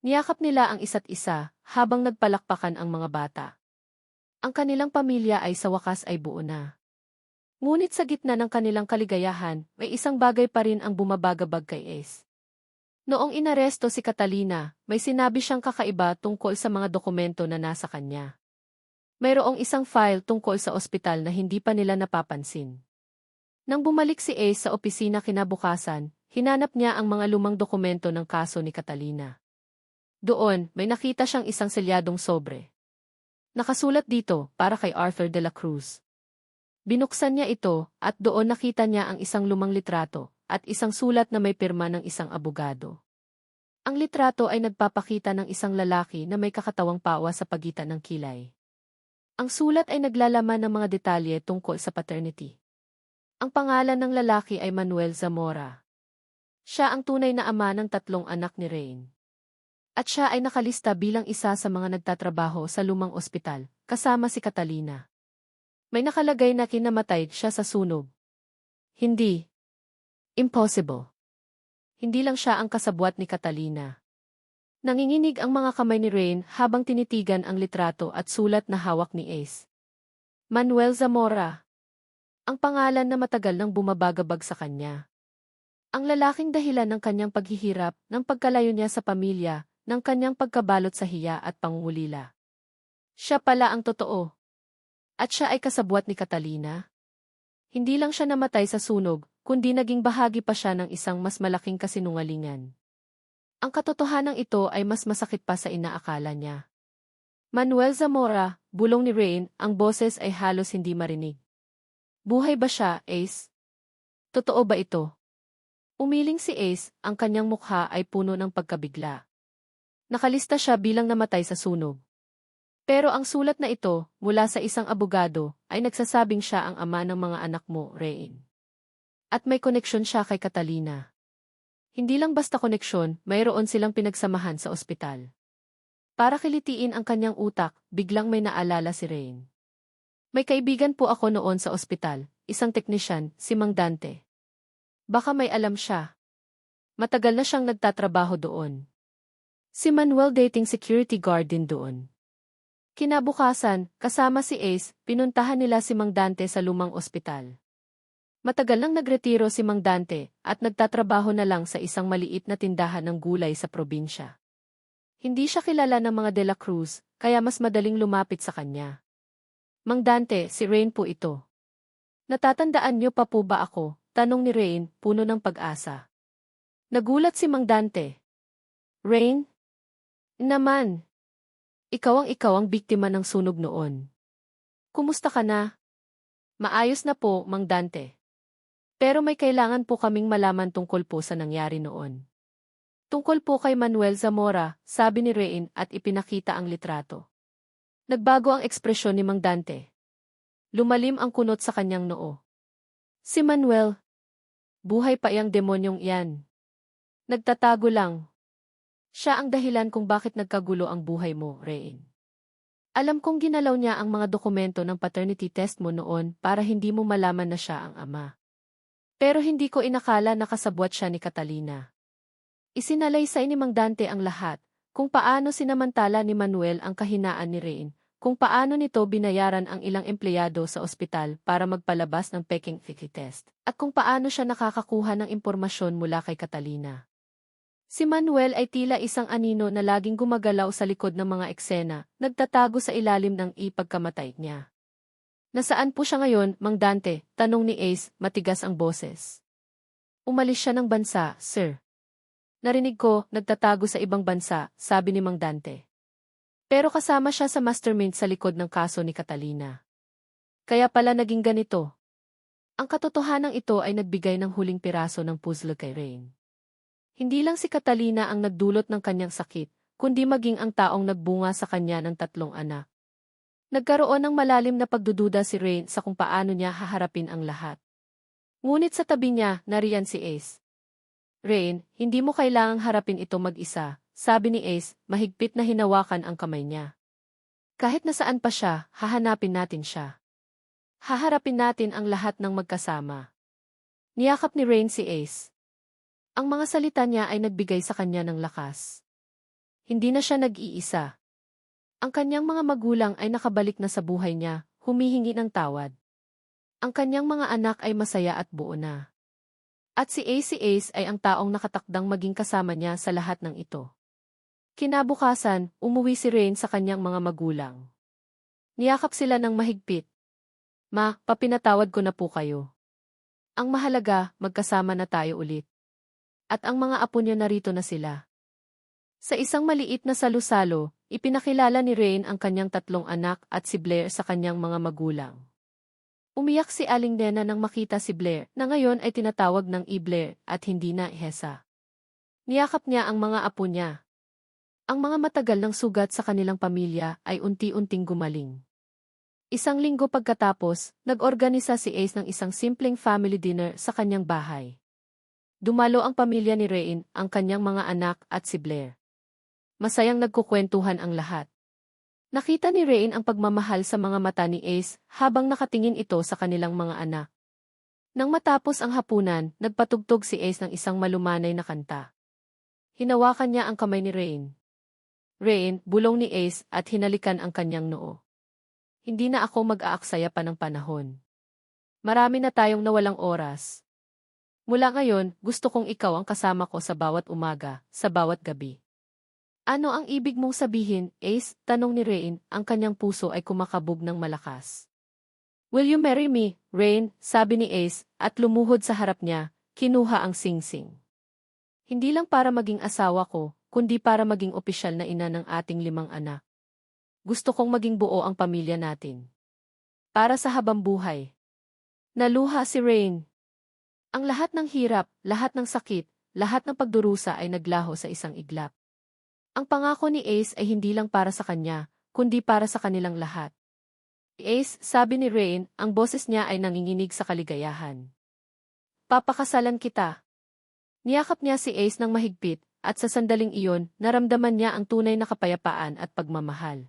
Speaker 1: Niyakap nila ang isa't isa, habang nagpalakpakan ang mga bata. Ang kanilang pamilya ay sa wakas ay buo na. Ngunit sa gitna ng kanilang kaligayahan, may isang bagay pa rin ang bumabagabag kay Ace. Noong inaresto si Catalina, may sinabi siyang kakaiba tungkol sa mga dokumento na nasa kanya. Mayroong isang file tungkol sa ospital na hindi pa nila napapansin. Nang bumalik si Ace sa opisina kinabukasan, hinanap niya ang mga lumang dokumento ng kaso ni Catalina. Doon, may nakita siyang isang selyadong sobre. Nakasulat dito, para kay Arthur de la Cruz. Binuksan niya ito, at doon nakita niya ang isang lumang litrato, at isang sulat na may pirma ng isang abogado. Ang litrato ay nagpapakita ng isang lalaki na may kakatawang pawa sa pagitan ng kilay. Ang sulat ay naglalaman ng mga detalye tungkol sa paternity. Ang pangalan ng lalaki ay Manuel Zamora. Siya ang tunay na ama ng 3 anak ni Rain. At siya ay nakalista bilang isa sa mga nagtatrabaho sa lumang ospital, kasama si Catalina. May nakalagay na kinamatay siya sa sunog. Hindi. Impossible. Hindi lang siya ang kasabwat ni Catalina. Nanginginig ang mga kamay ni Rain habang tinitigan ang litrato at sulat na hawak ni Ace. Manuel Zamora. Ang pangalan na matagal nang bumabagabag sa kanya. Ang lalaking dahilan ng kanyang paghihirap, ng pagkalayo niya sa pamilya, ng kanyang pagkabalot sa hiya at pangungulila. Siya pala ang totoo. At siya ay kasabwat ni Catalina. Hindi lang siya namatay sa sunog, kundi naging bahagi pa siya ng isang mas malaking kasinungalingan. Ang katotohanan ito ay mas masakit pa sa inaakala niya. Manuel Zamora, bulong ni Rain, ang boses ay halos hindi marinig. Buhay ba siya, Ace? Totoo ba ito? Umiling si Ace, ang kanyang mukha ay puno ng pagkabigla. Nakalista siya bilang namatay sa sunog. Pero ang sulat na ito, mula sa isang abogado, ay nagsasabing siya ang ama ng mga anak mo, Rain. At may koneksyon siya kay Catalina. Hindi lang basta koneksyon, mayroon silang pinagsamahan sa ospital. Para kilitiin ang kanyang utak, biglang may naalala si Rain. May kaibigan po ako noon sa ospital, isang teknisyan, si Mang Dante. Baka may alam siya. Matagal na siyang nagtatrabaho doon. Si Manuel dating security guard din doon. Kinabukasan, kasama si Ace, pinuntahan nila si Mang Dante sa lumang ospital. Matagal nang nagretiro si Mang Dante at nagtatrabaho na lang sa isang maliit na tindahan ng gulay sa probinsya. Hindi siya kilala ng mga De La Cruz, kaya mas madaling lumapit sa kanya. Mang Dante, si Rain po ito. Natatandaan niyo pa po ba ako? Tanong ni Rain, puno ng pag-asa. Nagulat si Mang Dante. Rain? Naman. Ikaw ang biktima ng sunog noon. Kumusta ka na? Maayos na po, Mang Dante. Pero may kailangan po kaming malaman tungkol po sa nangyari noon. Tungkol po kay Manuel Zamora, sabi ni Rain at ipinakita ang litrato. Nagbago ang ekspresyon ni Mang Dante. Lumalim ang kunot sa kanyang noo. Si Manuel. Buhay pa iyang demonyong iyan. Nagtatago lang. Siya ang dahilan kung bakit nagkagulo ang buhay mo, Rain. Alam kong ginalaw niya ang mga dokumento ng paternity test mo noon para hindi mo malaman na siya ang ama. Pero hindi ko inakala na kasabwat siya ni Catalina. Isinalaysay ni Mang Dante ang lahat, kung paano sinamantala ni Manuel ang kahinaan ni Rain, kung paano nito binayaran ang ilang empleyado sa ospital para magpalabas ng peking test, at kung paano siya nakakakuha ng impormasyon mula kay Catalina. Si Manuel ay tila isang anino na laging gumagalaw sa likod ng mga eksena, nagtatago sa ilalim ng ipagkamatay niya. Nasaan po siya ngayon, Mang Dante? Tanong ni Ace, matigas ang boses. Umalis siya ng bansa, sir. Narinig ko, nagtatago sa ibang bansa, sabi ni Mang Dante. Pero kasama siya sa mastermind sa likod ng kaso ni Catalina. Kaya pala naging ganito. Ang katotohanan ito ay nagbigay ng huling piraso ng puzzle kay Rain. Hindi lang si Catalina ang nagdulot ng kanyang sakit, kundi maging ang taong nagbunga sa kanya ng 3 anak. Nagkaroon ng malalim na pagdududa si Rain sa kung paano niya haharapin ang lahat. Ngunit sa tabi niya, nariyan si Ace. Rain, hindi mo kailangang harapin ito mag-isa, sabi ni Ace, mahigpit na hinawakan ang kamay niya. Kahit nasaan pa siya, hahanapin natin siya. Haharapin natin ang lahat ng magkasama. Niyakap ni Rain si Ace. Ang mga salita niya ay nagbigay sa kanya ng lakas. Hindi na siya nag-iisa. Ang kanyang mga magulang ay nakabalik na sa buhay niya, humihingi ng tawad. Ang kanyang mga anak ay masaya at buo na. At si Ace ay ang taong nakatakdang maging kasama niya sa lahat ng ito. Kinabukasan, umuwi si Rain sa kanyang mga magulang. Niyakap sila ng mahigpit. Ma, papinatawad ko na po kayo. Ang mahalaga, magkasama na tayo ulit. At ang mga apo niya narito na sila. Sa isang maliit na salusalo, ipinakilala ni Rain ang kanyang 3 anak at si Blair sa kanyang mga magulang. Umiyak si Aling Nena nang makita si Blair, na ngayon ay tinatawag ng Blair at hindi na Hesa. Niyakap niya ang mga apo niya. Ang mga matagal ng sugat sa kanilang pamilya ay unti-unting gumaling. Isang linggo pagkatapos, nag-organisa si Ace ng isang simpleng family dinner sa kanyang bahay. Dumalo ang pamilya ni Rain, ang kanyang mga anak at si Blair. Masayang nagkukwentuhan ang lahat. Nakita ni Rain ang pagmamahal sa mga mata ni Ace habang nakatingin ito sa kanilang mga anak. Nang matapos ang hapunan, nagpatugtog si Ace ng isang malumanay na kanta. Hinawakan niya ang kamay ni Rain. Rain, bulong ni Ace at hinalikan ang kanyang noo. Hindi na ako mag-aaksaya pa ng panahon. Marami na tayong nawalang oras. Mula ngayon, gusto kong ikaw ang kasama ko sa bawat umaga, sa bawat gabi. Ano ang ibig mong sabihin, Ace? Tanong ni Rain, ang kanyang puso ay kumakabog ng malakas. Will you marry me, Rain? Sabi ni Ace, at lumuhod sa harap niya, kinuha ang singsing. Hindi lang para maging asawa ko, kundi para maging opisyal na ina ng ating 5 anak. Gusto kong maging buo ang pamilya natin. Para sa habang buhay. Naluha si Rain. Ang lahat ng hirap, lahat ng sakit, lahat ng pagdurusa ay naglaho sa isang iglap. Ang pangako ni Ace ay hindi lang para sa kanya, kundi para sa kanilang lahat. Ace, sabi ni Rain, ang boses niya ay nanginginig sa kaligayahan. Papakasalan kita. Niyakap niya si Ace ng mahigpit, at sa sandaling iyon, naramdaman niya ang tunay na kapayapaan at pagmamahal.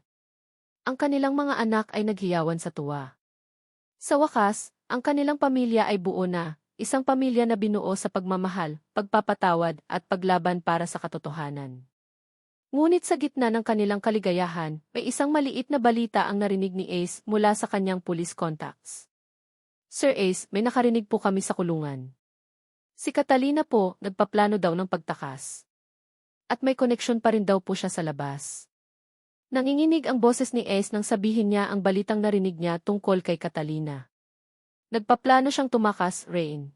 Speaker 1: Ang kanilang mga anak ay naghiyawan sa tuwa. Sa wakas, ang kanilang pamilya ay buo na, isang pamilya na binuo sa pagmamahal, pagpapatawad at paglaban para sa katotohanan. Ngunit sa gitna ng kanilang kaligayahan, may isang maliit na balita ang narinig ni Ace mula sa kanyang police contacts. Sir Ace, may nakarinig po kami sa kulungan. Si Catalina po, nagpaplano daw ng pagtakas. At may koneksyon pa rin daw po siya sa labas. Nanginginig ang boses ni Ace nang sabihin niya ang balitang narinig niya tungkol kay Catalina. Nagpaplano siyang tumakas, Rain.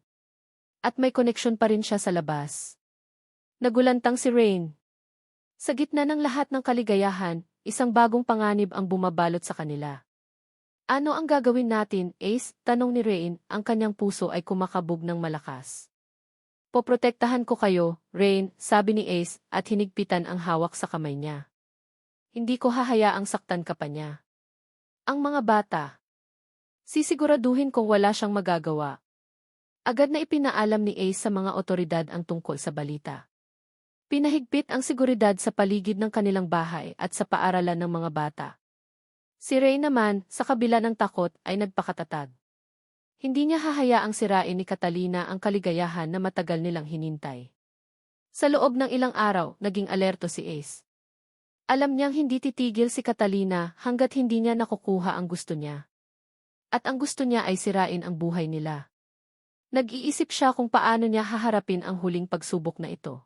Speaker 1: At may koneksyon pa rin siya sa labas. Nagulantang si Rain. Sa gitna ng lahat ng kaligayahan, isang bagong panganib ang bumabalot sa kanila. Ano ang gagawin natin, Ace? Tanong ni Rain, ang kanyang puso ay kumakabog ng malakas. Poprotektahan ko kayo, Rain, sabi ni Ace at hinigpitan ang hawak sa kamay niya. Hindi ko hahayaang saktan ka pa niya. Ang mga bata. Sisiguraduhin kong wala siyang magagawa. Agad na ipinaalam ni Ace sa mga otoridad ang tungkol sa balita. Pinahigpit ang seguridad sa paligid ng kanilang bahay at sa paaralan ng mga bata. Si Ray naman, sa kabila ng takot, ay nagpakatatag. Hindi niya hahayaang sirain ni Catalina ang kaligayahan na matagal nilang hinintay. Sa loob ng ilang araw, naging alerto si Ace. Alam niyang hindi titigil si Catalina hanggat hindi niya nakukuha ang gusto niya. At ang gusto niya ay sirain ang buhay nila. Nag-iisip siya kung paano niya haharapin ang huling pagsubok na ito.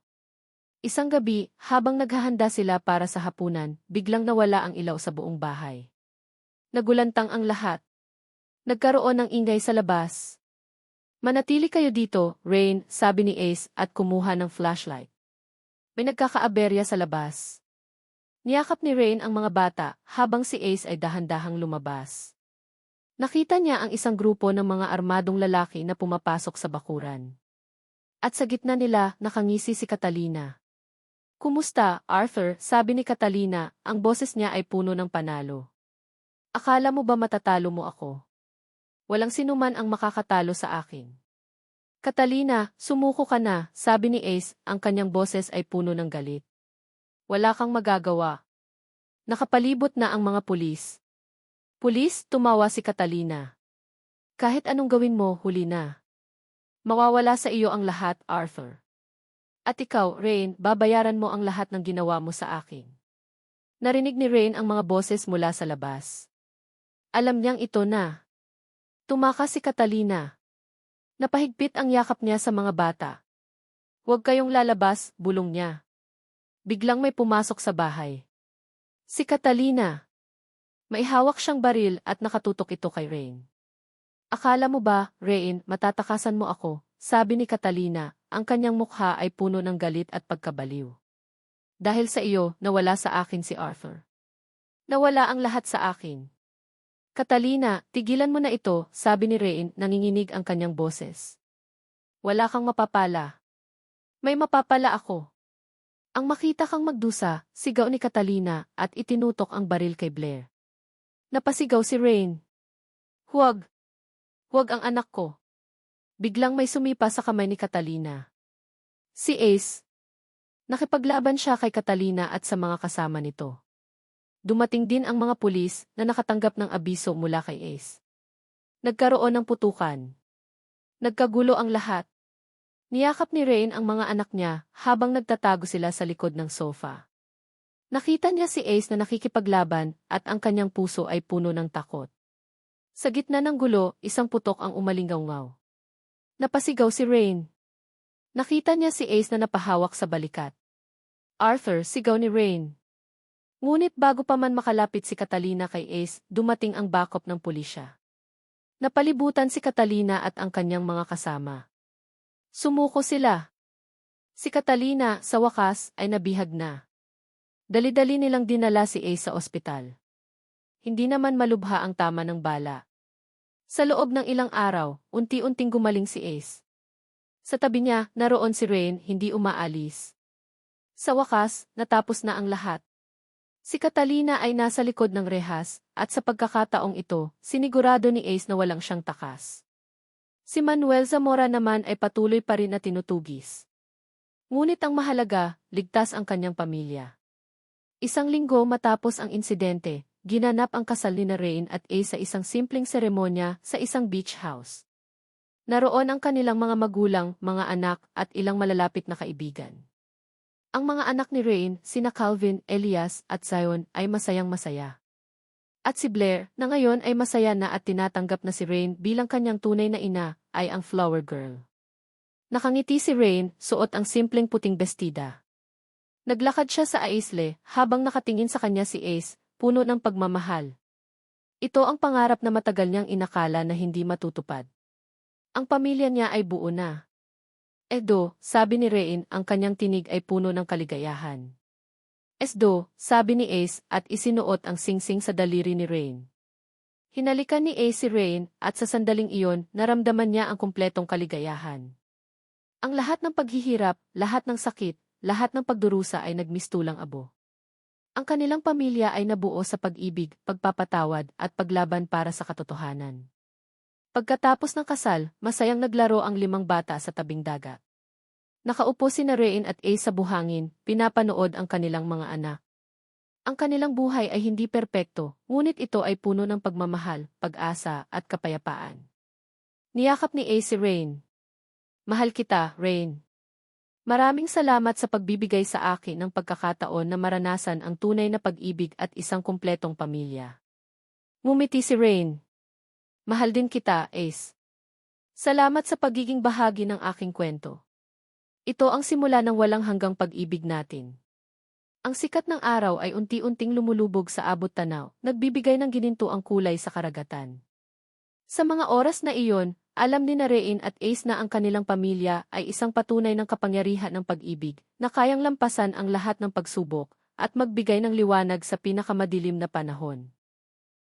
Speaker 1: Isang gabi, habang naghahanda sila para sa hapunan, biglang nawala ang ilaw sa buong bahay. Nagulantang ang lahat. Nagkaroon ng ingay sa labas. Manatili kayo dito, Rain, sabi ni Ace at kumuha ng flashlight. May nagkakaaberya sa labas. Niyakap ni Rain ang mga bata habang si Ace ay dahan-dahang lumabas. Nakita niya ang isang grupo ng mga armadong lalaki na pumapasok sa bakuran. At sa gitna nila, nakangisi si Catalina. Kumusta, Arthur? Sabi ni Catalina, ang boses niya ay puno ng panalo. Akala mo ba matatalo mo ako? Walang sinuman ang makakatalo sa akin. Catalina, sumuko ka na, sabi ni Ace, ang kanyang boses ay puno ng galit. Wala kang magagawa. Nakapalibot na ang mga pulis. Pulis, tumawa si Catalina. Kahit anong gawin mo, huli na. Mawawala sa iyo ang lahat, Arthur. At ikaw, Rain, babayaran mo ang lahat ng ginawa mo sa akin. Narinig ni Rain ang mga boses mula sa labas. Alam niyang ito na. Tumakas si Catalina. Napahigpit ang yakap niya sa mga bata. Huwag kayong lalabas, bulong niya. Biglang may pumasok sa bahay. Si Catalina. May hawak siyang baril at nakatutok ito kay Rain. Akala mo ba, Rain, matatakasan mo ako, sabi ni Catalina, ang kanyang mukha ay puno ng galit at pagkabaliw. Dahil sa iyo, nawala sa akin si Arthur. Nawala ang lahat sa akin. Catalina, tigilan mo na ito, sabi ni Rain, nanginginig ang kanyang boses. Wala kang mapapala. May mapapala ako. Ang makita kang magdusa, sigaw ni Catalina at itinutok ang baril kay Blair. Napasigaw si Rain. Huwag. Huwag ang anak ko. Biglang may sumipa sa kamay ni Catalina. Si Ace. Nakipaglaban siya kay Catalina at sa mga kasama nito. Dumating din ang mga pulis na nakatanggap ng abiso mula kay Ace. Nagkaroon ng putukan. Nagkagulo ang lahat. Niyakap ni Rain ang mga anak niya habang nagtatago sila sa likod ng sofa. Nakita niya si Ace na nakikipaglaban at ang kanyang puso ay puno ng takot. Sa gitna ng gulo, isang putok ang umalingaw-ngaw. Napasigaw si Rain. Nakita niya si Ace na napahawak sa balikat. Arthur, sigaw ni Rain. Ngunit bago pa man makalapit si Catalina kay Ace, dumating ang backup ng pulisya. Napalibutan si Catalina at ang kanyang mga kasama. Sumuko sila. Si Catalina, sa wakas, ay nabihag na. Dali-dali nilang dinala si Ace sa ospital. Hindi naman malubha ang tama ng bala. Sa loob ng ilang araw, unti-unting gumaling si Ace. Sa tabi niya, naroon si Rain, hindi umaalis. Sa wakas, natapos na ang lahat. Si Catalina ay nasa likod ng rehas, at sa pagkakataong ito, sinigurado ni Ace na walang siyang takas. Si Manuel Zamora naman ay patuloy pa rin na tinutugis. Ngunit ang mahalaga, ligtas ang kanyang pamilya. Isang linggo matapos ang insidente, ginanap ang kasal ni Rain at Ace sa isang simpleng seremonya sa isang beach house. Naroon ang kanilang mga magulang, mga anak, at ilang malalapit na kaibigan. Ang mga anak ni Rain, sina Calvin, Elias, at Zion, ay masayang-masaya. At si Blair, na ngayon ay masaya na at tinatanggap na si Rain bilang kanyang tunay na ina, ay ang flower girl. Nakangiti si Rain, suot ang simpleng puting bestida. Naglakad siya sa aisle, habang nakatingin sa kanya si Ace, puno ng pagmamahal. Ito ang pangarap na matagal niyang inakala na hindi matutupad. Ang pamilya niya ay buo na. Edo, sabi ni Rain, ang kanyang tinig ay puno ng kaligayahan. Esdo, sabi ni Ace at isinuot ang singsing sa daliri ni Rain. Hinalikan ni Ace si Rain at sa sandaling iyon, naramdaman niya ang kumpletong kaligayahan. Ang lahat ng paghihirap, lahat ng sakit, lahat ng pagdurusa ay nagmistulang abo. Ang kanilang pamilya ay nabuo sa pag-ibig, pagpapatawad at paglaban para sa katotohanan. Pagkatapos ng kasal, masayang naglaro ang 5 bata sa tabing dagat. Nakaupo sina Rain at Ace sa buhangin, pinapanood ang kanilang mga anak. Ang kanilang buhay ay hindi perpekto, ngunit ito ay puno ng pagmamahal, pag-asa, at kapayapaan. Niyakap ni Ace si Rain. Mahal kita, Rain. Maraming salamat sa pagbibigay sa akin ng pagkakataon na maranasan ang tunay na pag-ibig at isang kumpletong pamilya. Ngumiti si Rain. Mahal din kita, Ace. Salamat sa pagiging bahagi ng aking kwento. Ito ang simula ng walang hanggang pag-ibig natin. Ang sikat ng araw ay unti-unting lumulubog sa abot tanaw, nagbibigay ng gininto ang kulay sa karagatan. Sa mga oras na iyon, alam ni Rain at Ace na ang kanilang pamilya ay isang patunay ng kapangyarihan ng pag-ibig, na kayang lampasan ang lahat ng pagsubok, at magbigay ng liwanag sa pinakamadilim na panahon.